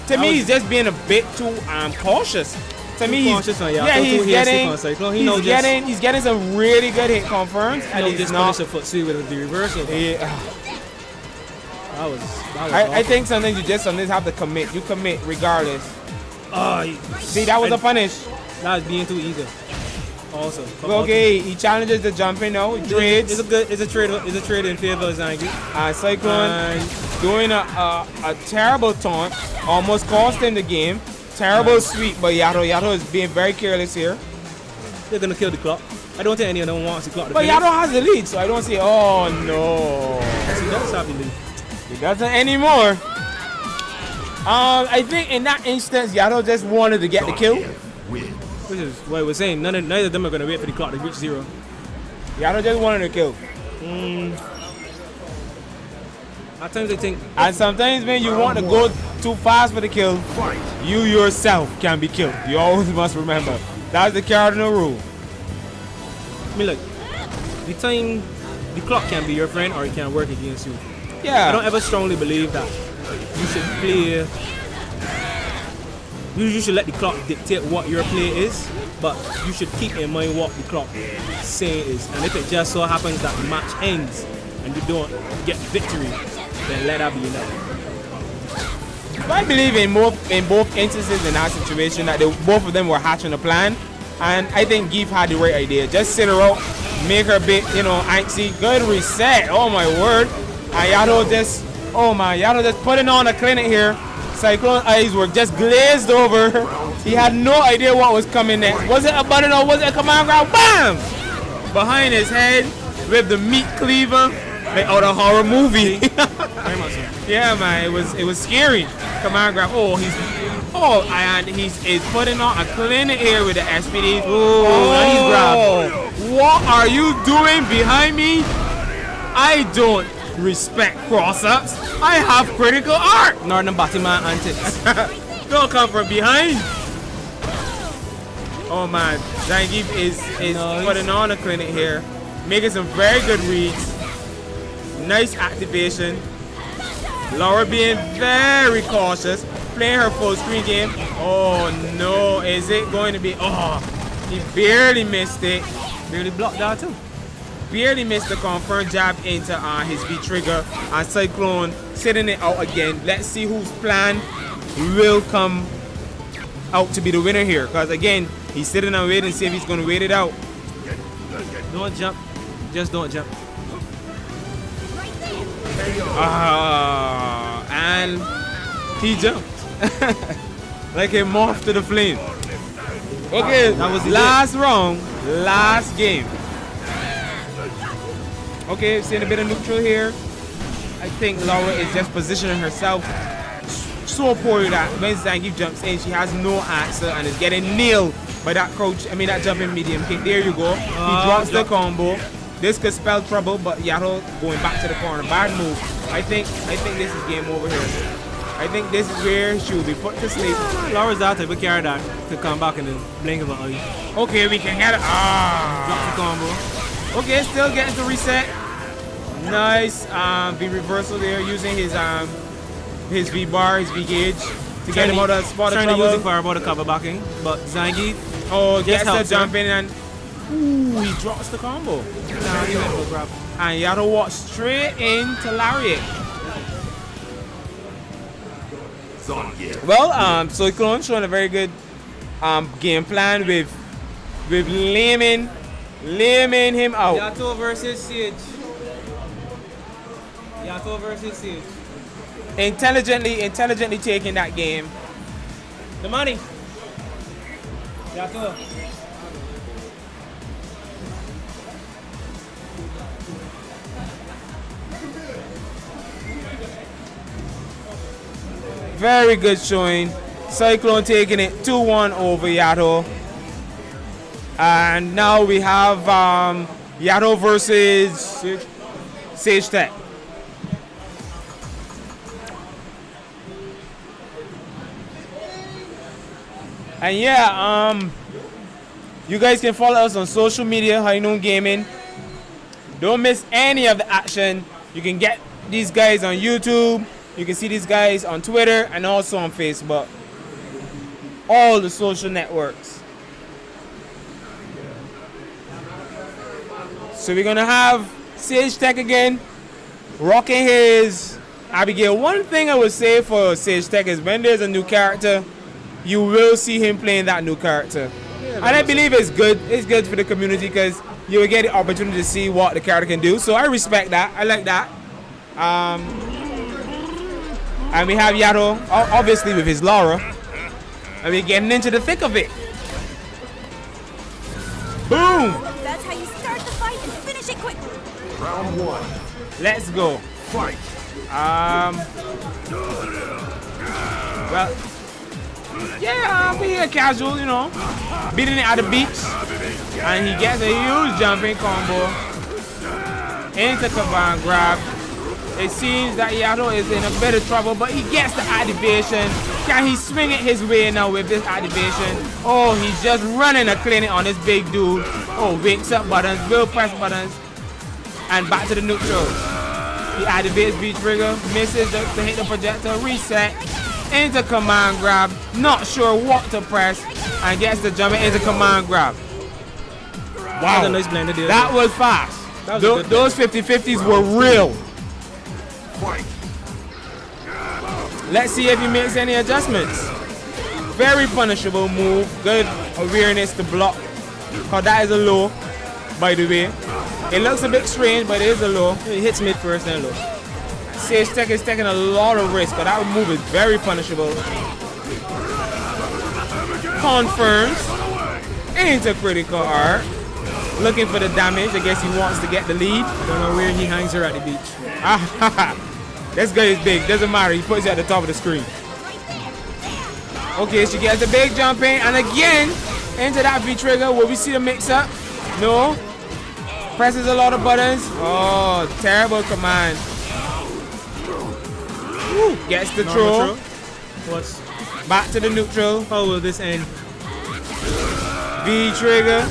To me, he's just being a bit too cautious. To me, he's getting some really good hit confirms, and he's not. A foot sweep with the reversal. Yeah. I think sometimes you just have to commit. You commit regardless. See, that was a punish. That was being too eager. Also. Okay, he challenges the jumping now. He trades. It's a trade in favor of Zangi. Cyclone doing a terrible taunt. Almost cost him the game. Terrible sweep by Yato. Yato is being very careless here. They're gonna kill the clock. I don't think any of them wants the clock to But Yato has the lead, so I don't see. Oh no. Yes, he does have the lead. He doesn't anymore. I think in that instance, Yato just wanted to get the kill. Which is what we're saying. Neither of them are gonna wait for the clock to reach 0. Yato just wanted to kill. At times I think. And sometimes when you want to go too fast for the kill, you yourself can be killed. You always must remember. That's the cardinal rule. I mean, look, the clock can be your friend or it can work against you. Yeah. I don't ever strongly believe that you should play. You should let the clock dictate what your play is, but you should keep in mind what the clock saying is. And if it just so happens that the match ends and you don't get the victory, then let that be enough. But I believe in both instances in that situation that both of them were hatching a plan, and I think Give had the right idea. Just sit her out, make her a bit, antsy. Good reset. Oh my word. And Yato just putting on a clinic here. Cyclone eyes were just glazed over. He had no idea what was coming next. Was it a button or was it a command grab? Bam! behind his head with the meat cleaver, like out of a horror movie. Very much so. Yeah, man, it was scary. Command grab. And he's putting on a clinic here with the SPD. Now he's grabbed. What are you doing behind me? I don't respect cross-ups. I have critical art. Northern Batman antics. Don't come from behind. Oh man, Zangief is putting on a clinic here, making some very good reads. Nice activation. Laura being very cautious, playing her full screen game. Oh no, is it going to be? Oh, he barely missed it. Barely blocked that too. Barely missed the confirmed jab into his V trigger, and Cyclone sitting it out again. Let's see whose plan will come out to be the winner here, because again, he's sitting and waiting, see if he's going to wait it out. Don't jump. Just don't jump. And he jumped like a moth to the flame. Okay, that was the last round, last game. Okay, seeing a bit of neutral here. I think Laura is just positioning herself so poorly that when Zangief jumps in, she has no answer and is getting nailed by that crouch. I mean that jumping medium kick. There you go. He drops the combo. This could spell trouble, but Yato going back to the corner. Bad move. I think this is game over here. I think this is where she will be put to sleep. Laura's that type of carry that to come back in the blink of an eye. Okay, we can get it. Drop the combo. Okay, still getting to reset. Nice V reversal there, using his V bar, his V gauge to get him out of spot of trying to use trouble. it for about a cover backing, but Zangief Gets the helps her. jump in and he drops the combo. Nah, he went for a grab. And Yato walks straight into Lariat. Well, Cyclone showing a very good game plan with laming him out. Yato versus Sage. Yato versus Sage. Intelligently taking that game. The money. Yato. Very good showing. Cyclone taking it 2-1 over Yato. And now we have Yato versus Sage Tech. And yeah, you guys can follow us on social media, Highnoon Gaming. Don't miss any of the action. You can get these guys on YouTube. You can see these guys on Twitter and also on Facebook. All the social networks. So we're gonna have Sage Tech again, rocking his Abigail. One thing I would say for Sage Tech is when there's a new character, you will see him playing that new character. Yeah, and I believe it's good. It's good for the community because you will get the opportunity to see what the character can do. So I respect that. I like that. And we have Yato, obviously with his Laura. And we're getting into the thick of it. Boom! That's how you start the fight and finish it quickly. Round one. Let's go. Fight. Well, yeah, we here casual, you know. Beating it at the beach. And he gets a huge jumping combo. Into command grab. It seems that Yato is in a bit of trouble, but he gets the activation. Can he swing it his way now with this activation? Oh, he's just running a clinic on this big dude. Oh, wakes up buttons, will press buttons. And back to the neutral. He activates V trigger, misses to hit the projector, reset. Into command grab, not sure what to press, and gets the jump into command grab. Wow, That was a nice blender there. that was fast. That was a good Those 50-50s were real. Fight. Let's see if he makes any adjustments. Very punishable move. Good awareness to block. Cause that is a low, by the way. It looks a bit strange, but it is a low. He hits mid first, then low. Sage Tech is taking a lot of risk, but that move is very punishable. Confirms into critical art. looking for the damage. I guess he wants to get the lead. I don't know where he hangs her at the beach. This guy is big. Doesn't matter. He puts it at the top of the screen. Okay, she gets the big jump in, and again into that V trigger. Will we see the mix up? No. Presses a lot of buttons. Oh, terrible command. Woo. Gets the throw. What's Back to the neutral. how will this end? V trigger.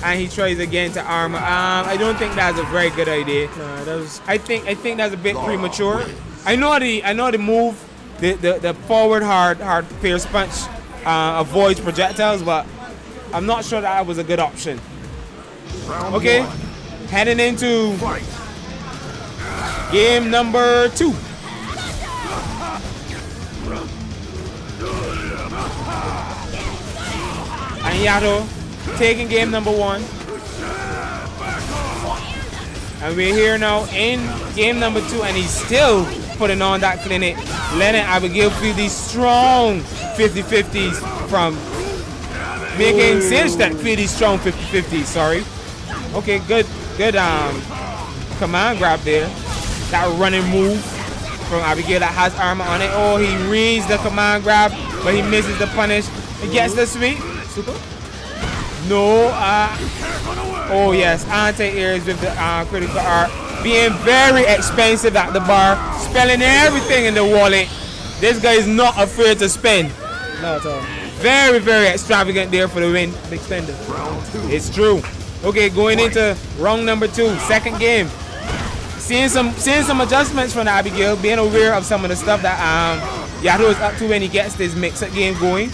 And he tries again to armor. I don't think that's a very good idea. Nah, that was I think that's a bit premature. I know the move, the forward hard fierce punch avoids projectiles, but I'm not sure that was a good option. Round Okay, 1. heading into Fight. game number 2. And Yato taking game number 1. And we're here now in game number 2, and he's still putting on that clinic. Letting Abigail feel these strong 50-50s from making Sinstech feel these strong 50-50s, sorry. Okay, good command grab there. That running move from Abigail that has armor on it. Oh, he reads the command grab, but he misses the punish. He gets the sweep. super. No, oh yes, anti-airs with the critical art. Being very expensive at the bar, spending everything in the wallet. This guy is not afraid to spend. Not at all. Very, very extravagant there for the win. Big spender. Round 2. It's true. Okay, going into round number 2, second game. Seeing some adjustments from Abigail, being aware of some of the stuff that Yato is up to when he gets this mix-up game going.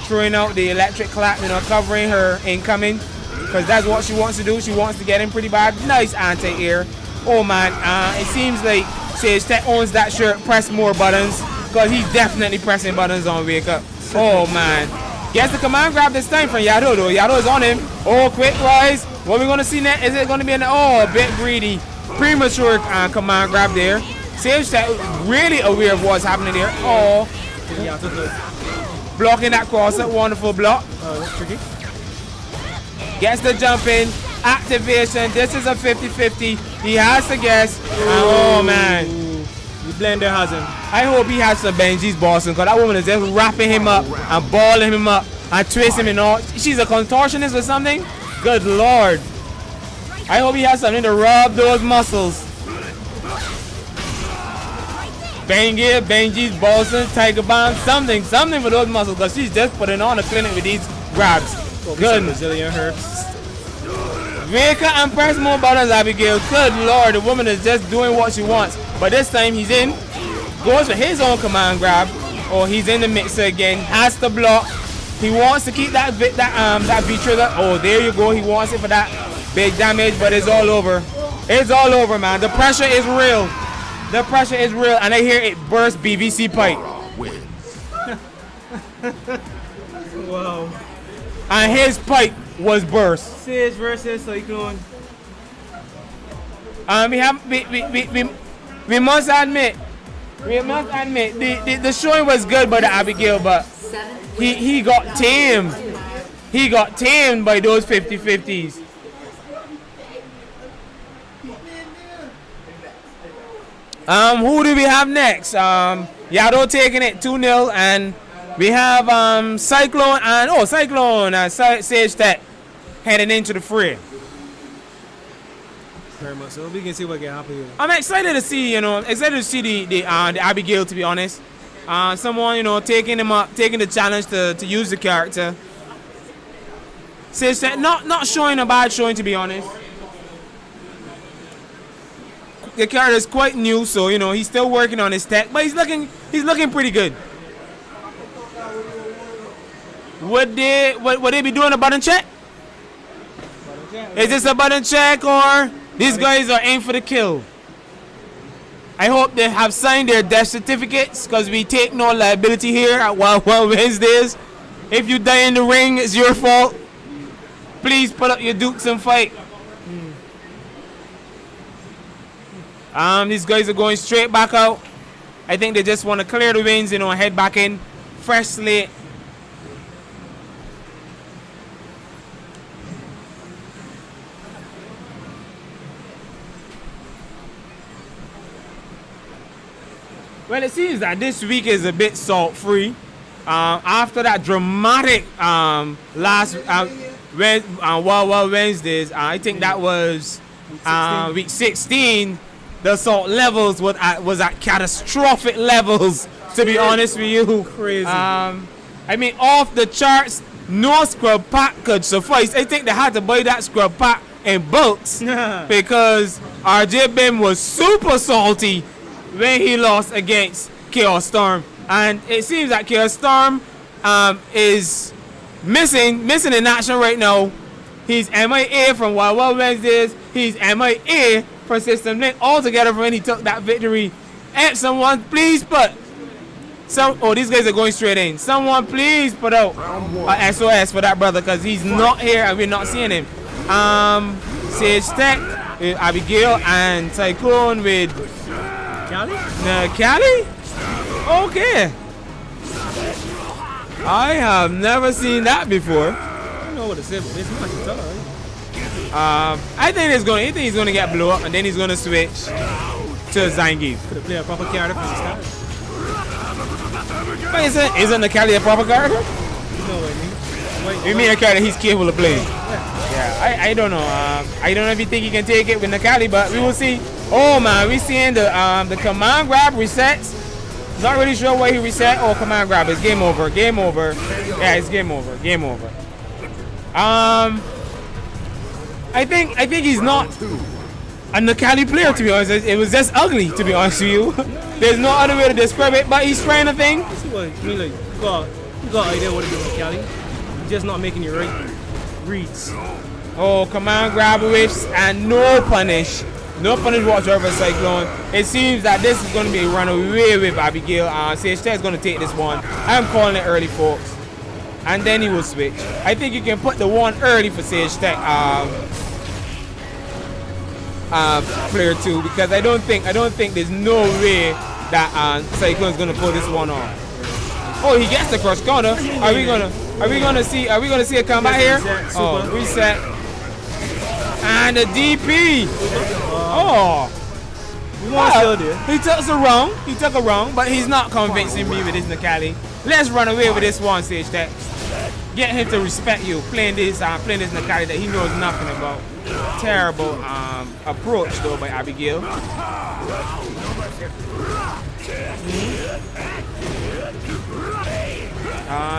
Throwing out the electric clap, covering her incoming, because that's what she wants to do. She wants to get in pretty bad. Nice anti-air. Oh man, it seems like Sage Tech owns that shirt. Press more buttons, because he's definitely pressing buttons on Wake Up. Oh man. Gets the command grab this time from Yato though. Yato is on him. Oh, quick rise. What are we going to see next? Is it going to be a bit greedy. Premature command grab there. Sage Tech really aware of what's happening there. Oh. Yato good. Blocking that cross-up, wonderful block. Oh, that's tricky. Gets the jump in, activation. This is a 50-50. He has to guess. Oh man. The blender has him. I hope he has some Benji's Boston, because that woman is just wrapping him up and balling him up and twisting him and all. She's a contortionist or something? Good lord. I hope he has something to rub those muscles. Benji's Boston, Tiger Bomb, something for those muscles, because she's just putting on a clinic with these grabs. Good. Brazilian herbs. Wake up and press more buttons, Abigail. Good lord, the woman is just doing what she wants. But this time he's in, goes for his own command grab, or he's in the mixer again, has to block. He wants to keep that V trigger. Oh, there you go. He wants it for that big damage, but it's all over. It's all over, man. The pressure is real. The pressure is real, and I hear it burst BVC pipe. Wow. And his pipe was burst. Sage versus Cyclone. We must admit, the showing was good by the Abigail, but he got tamed. He got tamed by those 50-50s. Who do we have next? Yato taking it 2-0, and we have Cyclone and Sage Tech heading into the fray. Very much so. We can see what can happen here. I'm excited to see, the Abigail, to be honest. Someone, taking the challenge to use the character. Sage Tech not showing a bad showing, to be honest. The character is quite new, so he's still working on his tech, but he's looking pretty good. Would they be doing a button check? Is this a button check, or these guys are aiming for the kill? I hope they have signed their death certificates, because we take no liability here at Wild Wednesdays. If you die in the ring, it's your fault. Please put up your dukes and fight. These guys are going straight back out. I think they just want to clear the wings, and head back in. Fresh slate. Well, it seems that this week is a bit salt-free. After that dramatic last Wild Wednesdays, I think that was week 16. The salt levels was at catastrophic levels. To be honest with you, Crazy. I mean, off the charts. No scrub pack could suffice. I think they had to buy that scrub pack in bulks because RJ Bim was super salty when he lost against Chaos Storm, and it seems that Chaos Storm is missing in action right now. He's MIA from Wild Wednesdays. He's MIA from System Link altogether from when he took that victory. And someone please put these guys are going straight in. Someone please put out a SOS for that brother because he's not here and we're not seeing him. Sage Tech with Abigail and Cyclone with Cali? Okay. I have never seen that before. I don't know what to say, but this match is alright. I think he's gonna get blew up and then he's gonna switch to Zangief. Could have played a proper character from the start. But isn't the Cali a proper character? You know what I mean? You mean a character he's capable of playing? Yeah, I don't know. I don't know if you think he can take it with Nakali, but we will see. Oh man, we seeing the command grab resets. Not really sure why he reset. Oh, command grab. It's game over. Game over. Yeah, it's game over. Game over. I think he's not a Nakali player, to be honest. It was just ugly, to be honest with you. There's no other way to describe it, but he's trying a thing. See what I mean? Like, you got an idea what to do with Cali. You're just not making your right reads. Oh, command grab whiffs and no punish. No punish whatsoever, Cyclone. It seems that this is going to be a runaway with Abigail. Sage Tech is going to take this one. I'm calling it early, folks. And then he will switch. I think you can put the one early for Sage Tech player 2 because I don't think there's no way that Cyclone is going to pull this one off. Oh, he gets the cross counter. Are we gonna see a comeback here? Oh, reset. And the DP. Oh. He took a wrong, but he's not convincing me with his Nakali. Let's run away with this one, Sage Tech. Get him to respect you playing this Nakali that he knows nothing about. Terrible approach though by Abigail.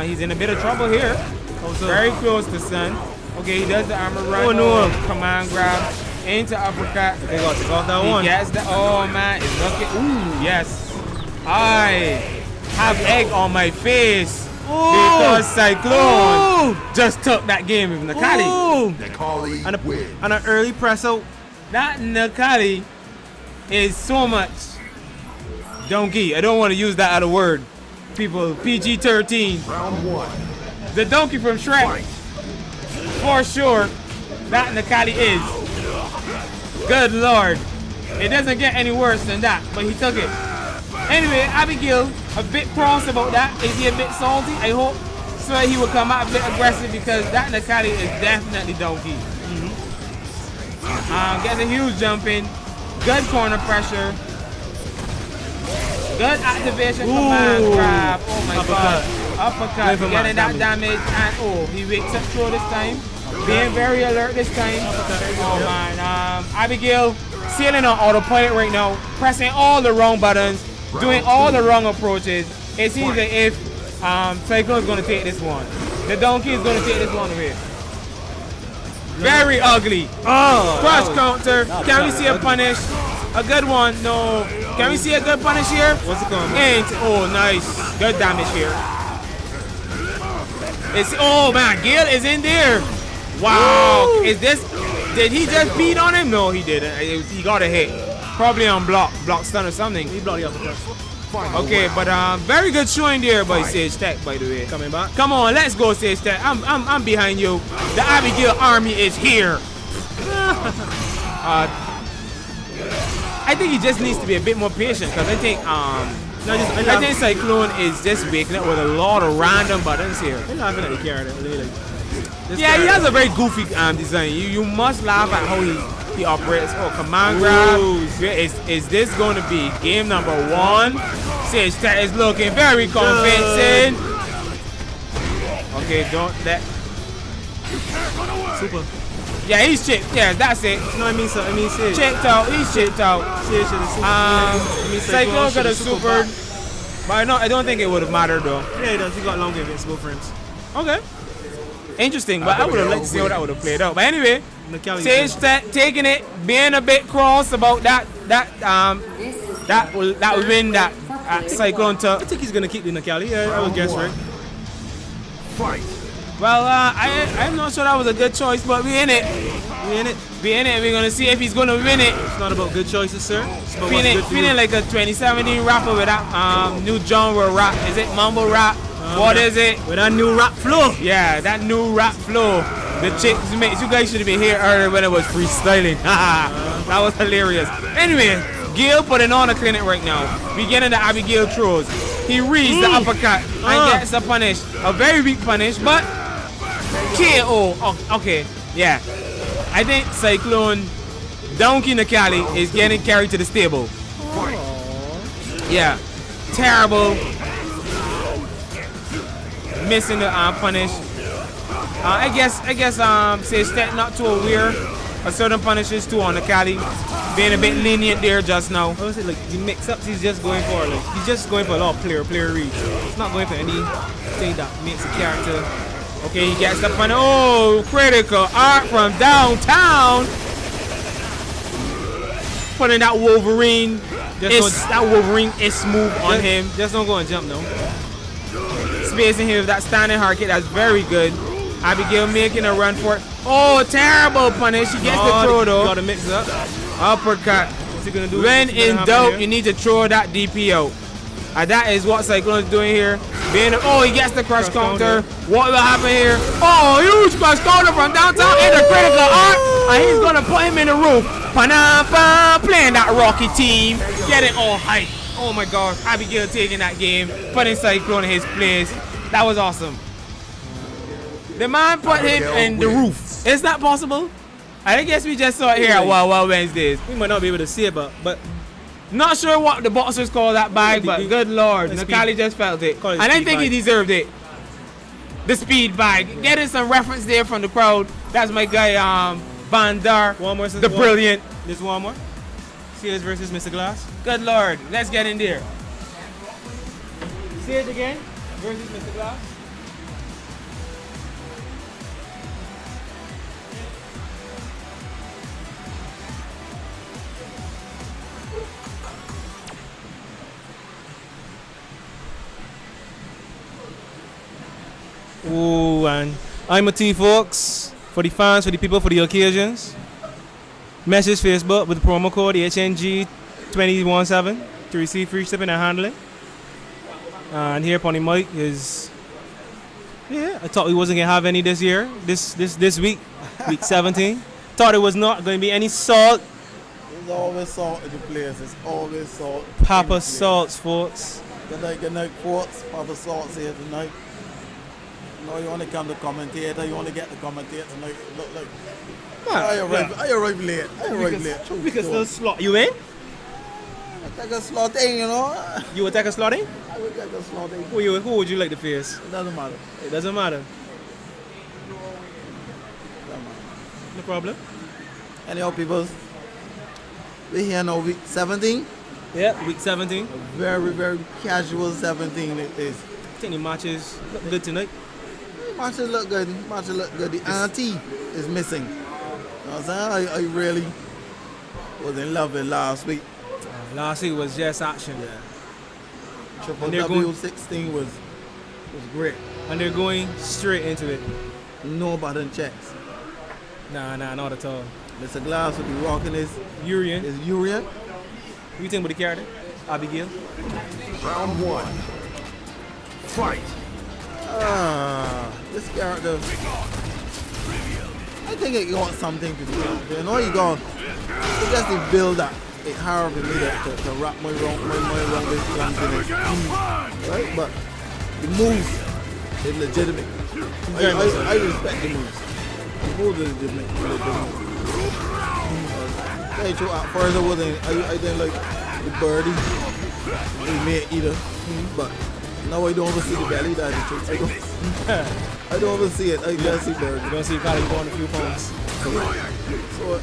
He's in a bit of trouble here. Very close to Sun. Okay, he does the armor run. Oh no! Command grab into uppercut. They got to go that one. Yes, oh man, it's looking. Ooh, yes. I have egg on my face because Cyclone just took that game with Nakali. Nakali and an early press out. That Nakali is so much donkey. I don't want to use that other word. People, PG-13. Round 1. The donkey from Shrek. For sure, that Nakali is. Good Lord. It doesn't get any worse than that, but he took it. Anyway, Abigail, a bit cross about that. Is he a bit salty? I hope so he will come out a bit aggressive because that Nakali is definitely donkey. Gets a huge jump in. Good corner pressure. Good activation command grab. Oh my god. Uppercut. Getting that damage. And he wakes up through this time. Being very alert this time. Oh man. Abigail sailing on autopilot right now. Pressing all the wrong buttons. Doing all the wrong approaches. It seems that if Cyclone is going to take this one. The donkey is going to take this one away. Very ugly. Crush counter. Can we see a punish? A good one. No. Can we see a good punish here? What's it going? Oh, nice. Good damage here. Oh man, Gale is in there. Wow. Woo. Did he just beat on him? No, he didn't. He got a hit. Probably on block stun or something. He blocked the uppercut. Okay, but very good showing there by Sage Tech, by the way. Coming back. Come on, let's go, Sage Tech. I'm behind you. The Abigail army is here. I think he just needs to be a bit more patient because I think Cyclone is just waking up with a lot of random buttons here. I'm laughing at the character. Yeah, he has a very goofy design. You must laugh at how he operates. Oh, command grab. Is this going to be game number 1? Sage that is looking very convincing. Okay, don't that. Super. Yeah, he's chipped. Yeah, that's it. No, I mean, so I mean, Sage. Chipped out. He's chipped out. Sage should have super. Cyclone could have supered. But no, I don't think it would have mattered though. Yeah, he does. He got longer invincible frames. Okay. Interesting, but I would have liked to see how that would have played out. But anyway, Sage taking it, being a bit cross about that win that Cyclone took. I think he's gonna keep the Nakali. Yeah, I would guess right. Fight. Well, I'm not sure that was a good choice, but we in it. We in it. We in it. We're gonna see if he's gonna win it. It's not about good choices, sir. It's about what's good for Feeling you. like a 2017 rapper with that new genre rap. Is it mumble rap? What is it? With that new rap flow. Yeah, that new rap flow. The chicks, you guys should have been here earlier when it was freestyling. That was hilarious. Anyway, Gil putting on a clinic right now. Beginning the Abigail throws. He reads the uppercut and gets a punish. A very weak punish, but KO. Oh, okay, yeah. I think Cyclone Donkey Nakali is getting carried to the stable. Yeah, terrible. Missing the punish. I guess say step not too aware of certain punishes too on Nakali. Being a bit lenient there just now. I would say like the mix-ups he's just going for. Like he's just going for a lot of player reads. He's not going for anything that makes a character. Okay, he gets the punish. Oh, critical art from downtown. Putting that Wolverine. That Wolverine is smooth on him. Just don't go and jump now. Spacing him with that standing hard kick. That's very good. Abigail making a run for it. Oh, terrible punish. She gets the throw though. Gotta mix it up. Uppercut. What's he gonna do? When in doubt, you need to throw that DP out. And that is what Cyclone is doing here. Oh, he gets the crush counter. What will happen here? Oh, huge crush counter from downtown in the critical arc. And he's gonna put him in the roof. Panapa playing that Rocky team. Getting all hype. Oh my gosh. Abigail taking that game. Putting Cyclone in his place. That was awesome. The man put him in the roof. Is that possible? I guess we just saw it here at Wild Wednesdays. We might not be able to see it, but not sure what the boxers call that bag, but good lord, Nakali just felt it. And I think he deserved it. The speed bag. Getting some reference there from the crowd. That's my guy, Bandar. One more. The brilliant. There's one more. Sage versus Mr.Glass. Good lord. Let's get in there. Sage again versus Mr.Glass. Ooh, and I'm a T folks for the fans, for the people, for the occasions. Message Facebook with the promo code HNG217 to receive free shipping and handling. And here upon the mic is, I thought we wasn't gonna have any this year, this week, week 17. Thought it was not going to be any salt. There's always salt in the place. It's always salt. PapaSalts, folks. Good night, folks. PapaSalts here tonight. You know, you want to come to commentator. You want to get the commentator tonight. Look. I arrived late. We can still slot you in. I take a slot in, you know. You would take a slot in? I would take a slot in. Who would you like to face? It doesn't matter. It doesn't matter. No problem. Anyhow, people, we're here now, week 17. Yeah, week 17. A very, very casual 17 it is. I think the matches look good tonight. Matches look good. The auntie is missing. You know what I'm saying? I really was in love with last week. Last week was just action. Yeah. Triple W16 was great. And they're going straight into it. No button checks. Nah, not at all. Mr. Glass will be rocking his Urian. Urian. What you think about the character? Abigail? Round one. Fight. This character, I think it got something to do. You know, you got just to build that. It hard for me to wrap my wrong this young finish. Right? But the moves is legitimate. I respect the moves. The moves is legitimate. At first I didn't like the birdie. we may either. But now I don't ever see the belly. That's the truth. I don't ever see it. I just see birds. You don't see Kali going a few pounds. So I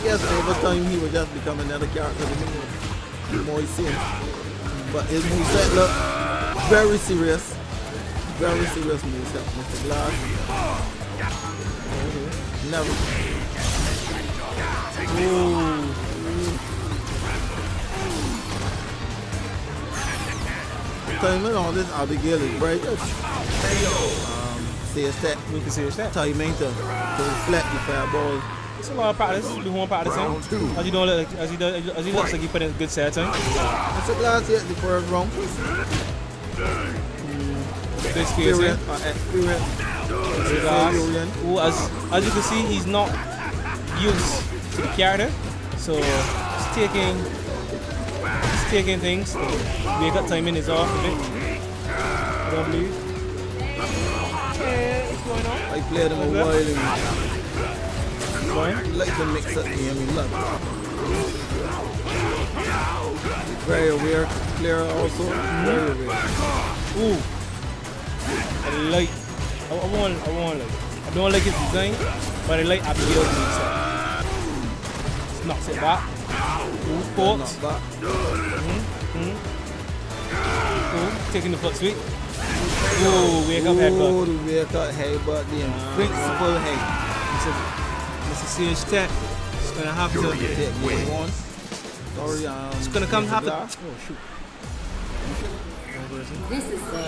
guess over time he will just become another character to me. The more you see him. But his moveset look very serious. Very serious moveset, Mr. Glass. Never. Ooh. Timing on this Abigail is very good. See a step. We can see a step. Timing to reflect the fireball. It's a lot of practice. Do more practicing. As you don't look, as he looks like he put in a good set time. Mr. Glass hit the first round. Good experience. Experience. Ooh, as you can see, he's not used to the character, so he's taking things. Wake up timing is off a bit. I don't believe. Yeah, what's going on? I played him a while and like to mix up the game. Love it. Very aware player also. Very aware. Ooh. I like. I want like. I don't like his design, but I like Abigail's moveset. Knocks it back. Ooh, ports. Ooh, taking the foot sweep. Ooh, wake up headbutt. Ooh, the wake up headbutt. The invincible head. Mr. CH Tech is gonna have to. One. Sorry, It's gonna come have to. Oh shoot. This is the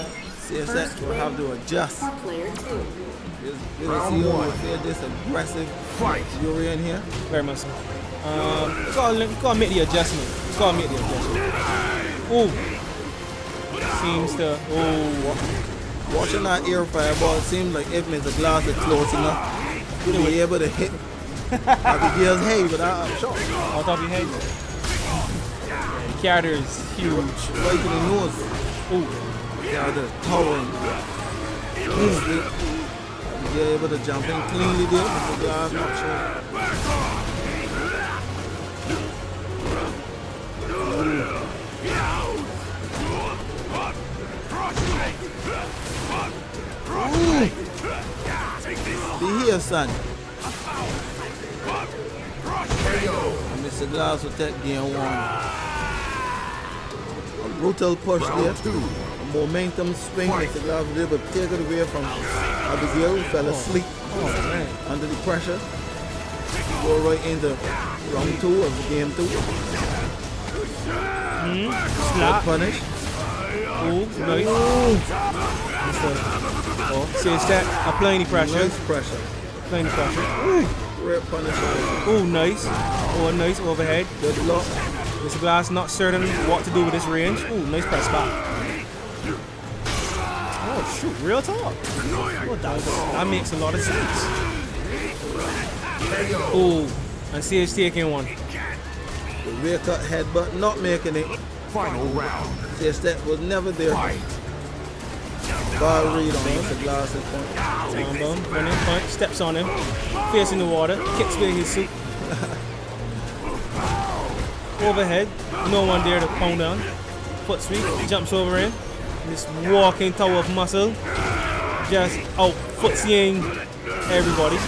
CSX will have to adjust. for player 2. We'll see who will feel this aggressive Fight. fury in here. Very much so. You gotta make the adjustment. Ooh. Seems to. Ooh. Watching that air fireball, it seems like if Mr. Glass is close enough, he'll be able to hit Abigail's head without a shot. On top of your head. The character is huge. Right to the nose. Ooh. Character towering. You're able to jump in cleanly there. Mr. Glass not sure. Be here, son. And Mr. Glass will take game one. A brutal push there. A momentum swing. Mr. Glass was able to take it away from Abigail, who fell asleep under the pressure. Go right into round 2 of game 2. Slap. Punish. Ooh, nice. Oh, CH Tech applying the pressure. Nice pressure. Applying the pressure. Great punish. Ooh, nice. Oh, nice overhead. Good luck. Mr. Glass not certain what to do with this range. Ooh, nice press back. Oh shoot, real talk. What that makes a lot of sense. Ooh, and CH taking one. The rear cut headbutt, not making it. Final round. Yes, that was never there. Fight. Ball read on Mr. Glass's point. Down, running, point, steps on him, facing the water, kicks with his suit. Overhead, no one there to pound down. Foot sweep, jumps over him. This walking tower of muscle, just out footsying everybody. I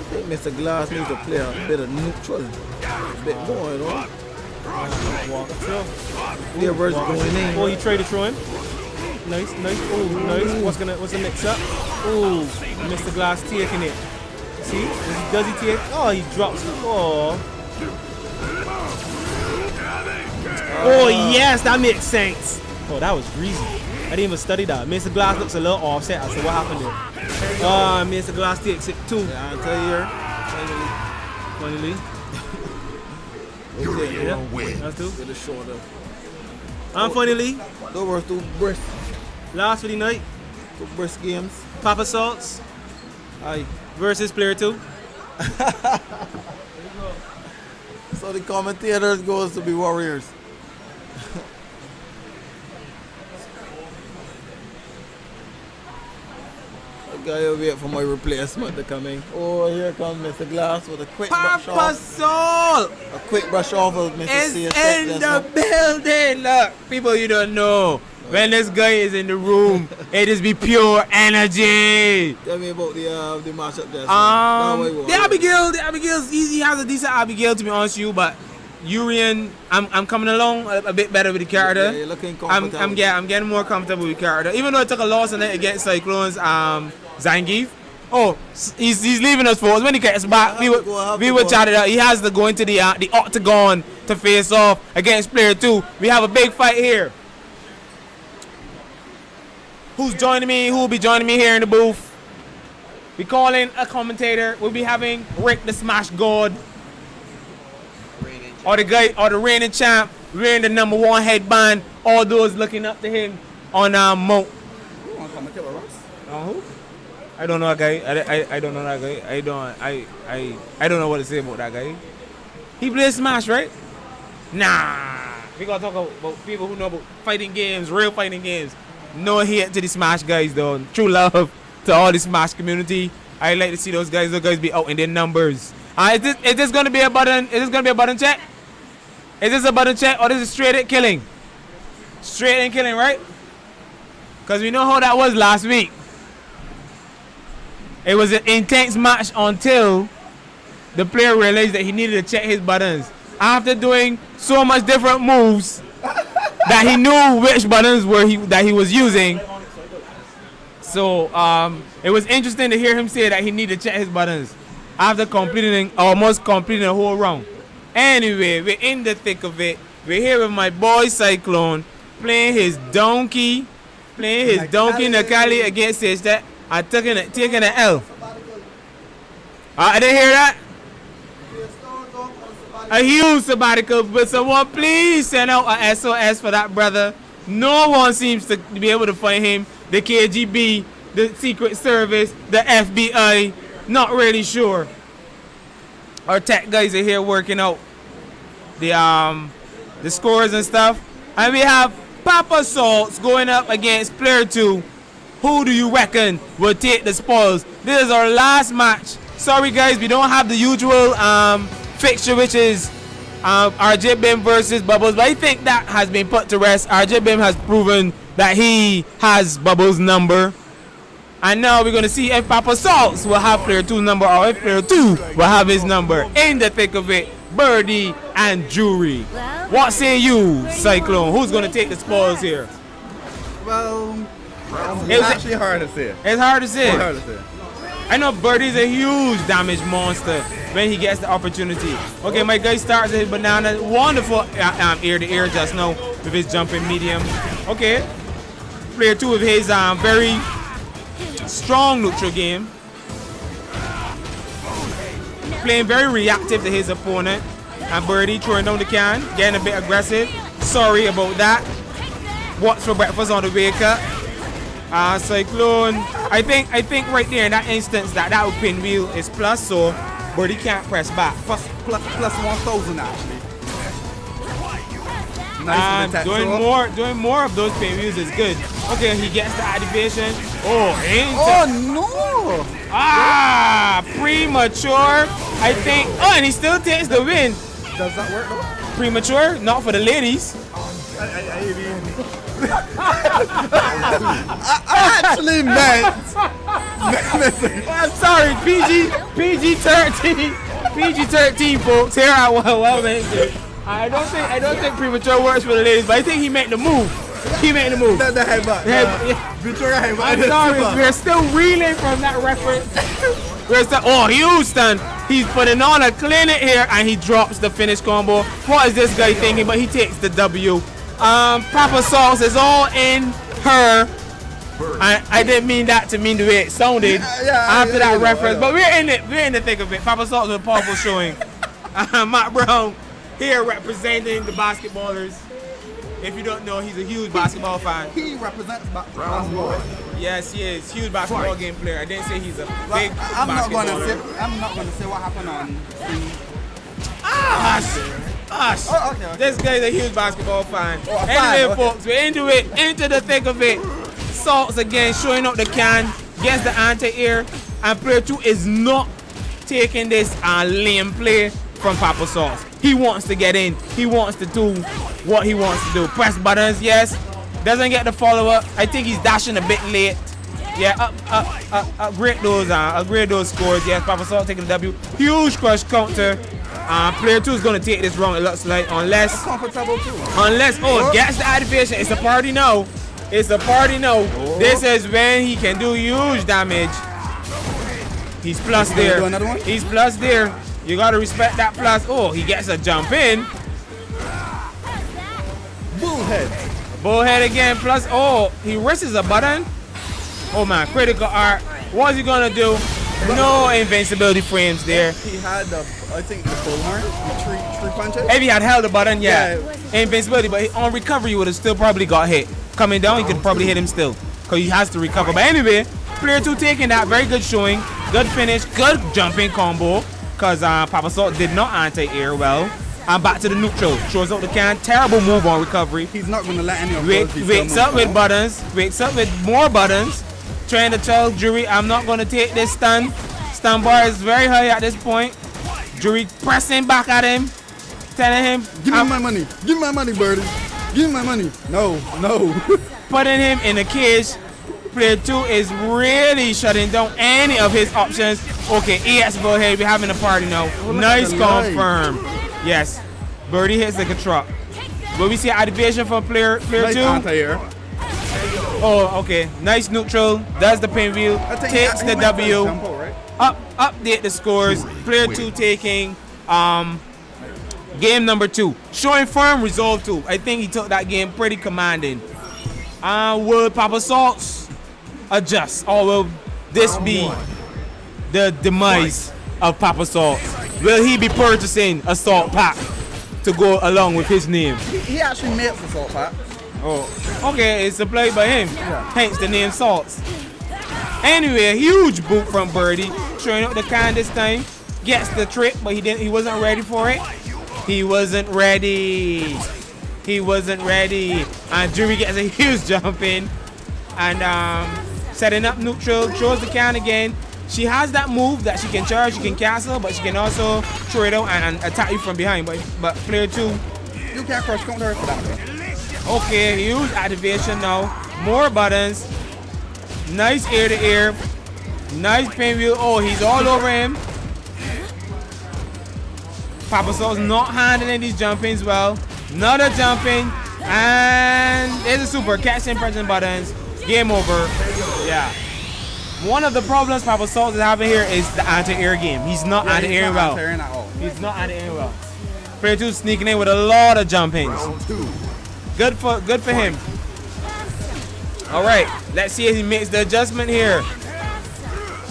think Mr. Glass needs to play a bit of neutral. A bit more, you know? Walk through. Clear versus going in. Oh, he traded through him. Nice, nice. Oh, nice. What's the mix up? Oh, Mr. Glass taking it. See? Does he take? Oh, he drops it. Oh. Oh yes, that makes sense. Oh, that was greasy. I didn't even study that. Mr. Glass looks a little offset as to what happened there. Mr. Glass takes it too. Yeah, I'll tell you here. Finally. Okay, You're gonna win. That's two. get a shoulder. And finally, Those were 2 brisk, last for the night, 2 brisk games. PapaSalts Aye. versus player 2. So the commentators goes to be Warriors. Gotta wait for my replacement to come in. Oh, here comes Mr. Glass with a quick brush off. PapaSalts A quick brush off of Mr. is C. in the building. Look, people, you don't know. When this guy is in the room, it just be pure energy. Tell me about the matchup just The Abigail's he has a decent Abigail, to be honest with you, but Urian, I'm coming along a bit better with the character. Yeah, you're looking comfortable. I'm getting more comfortable with the character. Even though I took a loss in it against Cyclone's Zangief. Oh, he's leaving us, folks. When he gets back, we will chat it out. He has to go into the octagon to face off against player 2. We have a big fight here. Who's joining me? Who will be joining me here in the booth? We calling a commentator. We'll be having Rick the Smash God. Or the guy, or the reigning champ, wearing the #1 headband. All those looking up to him on Mount. You want to commentate with us? Who? I don't know that guy. I don't know that guy. I don't know what to say about that guy. He plays Smash, right? Nah. We gotta talk about people who know about fighting games, real fighting games. No hate to the Smash guys though. True love to all the Smash community. I like to see those guys be out in their numbers. Is this gonna be a button? Is this gonna be a button check? Is this a button check or this is straight in killing? Straight in killing, right? Because we know how that was last week. It was an intense match until the player realized that he needed to check his buttons. After doing so much different moves that he knew which buttons that he was using. So it was interesting to hear him say that he needed to check his buttons after almost completing a whole round. Anyway, we're in the thick of it. We're here with my boy Cyclone playing his donkey Nakali against his that are taking an L. I didn't hear that. A huge sabbatical, but someone please send out a SOS for that brother. No one seems to be able to find him. The KGB, the Secret Service, the FBI, not really sure. Our tech guys are here working out the scores and stuff. And we have PapaSalts going up against player 2. Who do you reckon will take the spoils? This is our last match. Sorry guys, we don't have the usual fixture, which is RJ Bim versus Bubbles, but I think that has been put to rest. RJ Bim has proven that he has Bubbles' number. And now we're going to see if PapaSalts will have player 2's number or if player 2 will have his number. In the thick of it, Birdie and Jury. What say you, Cyclone? Who's going to take the spoils here? Well, It's actually hard to say. It's hard to say. It's hard to say. I know Birdie's a huge damage monster when he gets the opportunity. Okay, my guy starts with his banana. Wonderful ear to ear just now with his jumping medium. Okay. Player 2 with his very strong neutral game. Playing very reactive to his opponent. And Birdie throwing down the can, getting a bit aggressive. Sorry about that. What's for breakfast on the wake up? Cyclone. I think right there in that instance that would pinwheel is plus, so Birdie can't press back. plus 1,000 actually. Nice doing more of those pinwheels is good. Okay, he gets the activation. Premature. I think. Oh, and he still takes the win. Does that work though? Premature, not for the ladies. I actually meant. I'm sorry, PG-13, folks. Here I was. I don't think premature works for the ladies, but I think he made the move. The headbutt. I'm sorry, we're still reeling from that reference. Houston, he's putting on a clinic here and he drops the finish combo. What is this guy thinking? But he takes the W. PapaSalts is all in her. I didn't mean that to mean the way it sounded after that reference, but we're in it. We're in the thick of it. PapaSalts with a powerful showing. Matt Brown here representing the basketballers. If you don't know, he's a huge basketball fan. He represents basketball. Yes, he is. Huge basketball game player. I didn't say he's a big I'm not basketballer. gonna say what happened on Hush. Okay. This guy's a huge basketball fan. A fan, Anyway, okay. folks, we're into the thick of it. Salts again, showing up the can. gets the anti-air, and player 2 is not taking this lame play from PapaSalts. He wants to get in. He wants to do what he wants to do. Press buttons, yes. Doesn't get the follow-up. I think he's dashing a bit late. Yeah, upgrade those scores. Yes, PapaSalts taking the W. Huge crush counter. Player 2 is going to take this wrong, it looks like, unless, Comfortable too. gets the activation. It's a party now. It's a party now. This is when he can do huge damage. He's plus there. Do another one? He's plus there. You got to respect that plus. Oh, he gets a jump in. Bullhead. Bullhead again, plus, oh, he risks a button. Oh man, critical art. What's he gonna do? No invincibility frames there. He had the, I think, the bullhorn, three punches. If he had held the button, yeah. Invincibility, but on recovery, he would have still probably got hit. Coming down, he could probably hit him still, because he has to recover. But anyway, player 2 taking that, very good showing, good finish, good jumping combo, because PapaSalts did not anti-air well. And back to the neutral. Throws out the can. Terrible move on recovery. He's not going to let any of those. Wakes up with buttons. Wakes up with more buttons. Trying to tell Jury, I'm not going to take this stun. Stun bar is very high at this point. Jury pressing back at him. Telling him, give me my money. Give me my money, Birdie. Give me my money. No, no. Putting him in a cage. Player 2 is really shutting down any of his options. Okay, EX Bullhead, we're having a party now. Nice confirm. Yes, Birdie hits like a truck. Will we see activation from player 2? Anti-air. Oh, okay. Nice neutral. Does the pinwheel. Takes the W. Update the scores. Player 2 taking game number 2. Showing firm resolve 2. I think he took that game pretty commanding. Will PapaSalts adjust, or will this be the demise of PapaSalts? Will he be purchasing a salt pack to go along with his name? He actually makes the salt pack. Oh, okay, it's supplied by him. Hence the name Salts. Anyway, a huge boot from Birdie, showing up the can this time. Gets the trick, but he wasn't ready for it. He wasn't ready. He wasn't ready. And Jury gets a huge jump in. And setting up neutral, throws the can again. She has that move that she can charge, she can cancel, but she can also throw it out and attack you from behind. But player 2, you can't crush counter for that. Okay, huge activation now. More buttons. Nice air to air. Nice pinwheel. Oh, he's all over him. PapaSalts not handling these jumpings well. Another jumping. And there's a super. Catching, pressing buttons. Game over. Yeah. One of the problems PapaSalts is having here is the anti-air game. He's not anti-airing well. He's not anti-airing well. Player 2 sneaking in with a lot of jumpings. Good for him. All right, let's see if he makes the adjustment here.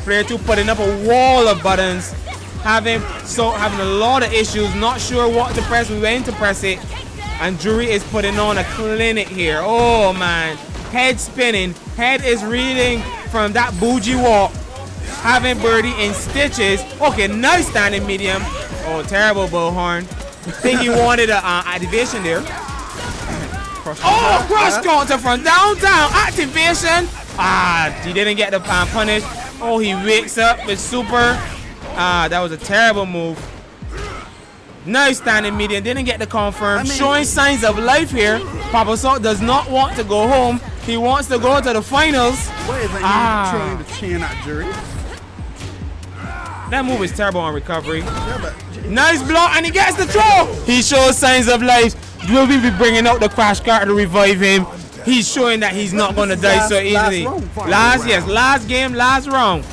Player 2 putting up a wall of buttons, having a lot of issues, not sure what to press, when to press it, and Jury is putting on a clinic here. Oh man, head spinning, head is reeling from that bougie walk, having Birdie in stitches. Okay, nice standing medium. Oh, terrible bullhorn. I think he wanted an activation there. Oh, cross counter from downtown. Activation. He didn't get the punish. Oh, he wakes up with super. That was a terrible move. Nice standing medium. Didn't get the confirm. Showing signs of life here. PapaSalts does not want to go home. He wants to go to the finals. What is that? Trying to chain at Jury? That move is terrible on recovery. Nice block, and he gets the throw. He shows signs of life. Will we be bringing out the crash cart to revive him? He's showing that he's not going to die so easily. Last game, last round.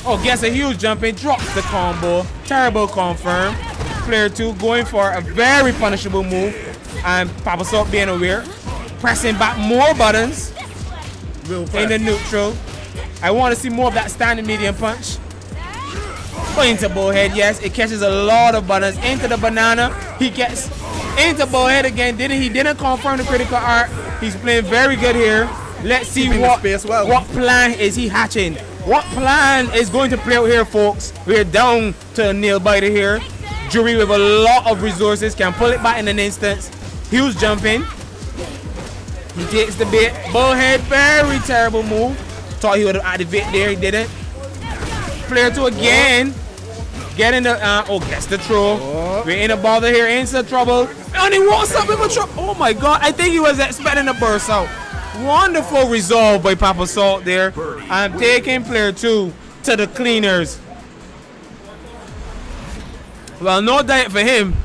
Oh, gets a huge jump in, drops the combo. Terrible confirm. Player 2 going for a very punishable move. And PapaSalts being aware. Pressing back more buttons in the neutral. I want to see more of that standing medium punch. Into bullhead, yes, it catches a lot of buttons. Into the banana, he gets into bullhead again. He didn't confirm the critical art. He's playing very good here. Let's see what plan is he hatching. What plan is going to play out here, folks? We're down to a nail biter here. Jury with a lot of resources can pull it back in an instant. Huge jumping. He takes the bait. Bullhead, very terrible move. Thought he would have activated there, he didn't. Player 2 again. Getting the, gets the throw. We're in a bother here, in some trouble. And he walks up with a trouble. Oh my God, I think he was expecting a burst out. Wonderful resolve by PapaSalts there. I'm taking player 2 to the cleaners. Well, no diet for him.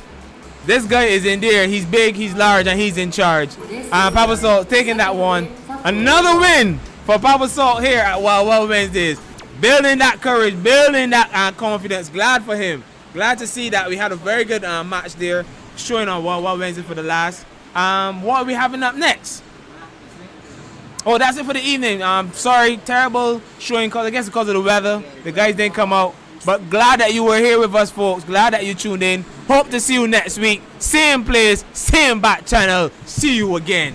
This guy is in there. He's big, he's large, and he's in charge. PapaSalts taking that one. Another win for PapaSalts here at Wild Wednesdays. Building that courage, building that confidence. Glad for him. Glad to see that we had a very good match there. Showing on Wild Wednesday for the last. What are we having up next? Oh, that's it for the evening. Sorry, terrible showing, I guess because of the weather. The guys didn't come out. But glad that you were here with us, folks. Glad that you tuned in. Hope to see you next week. Same place, same back channel. See you again.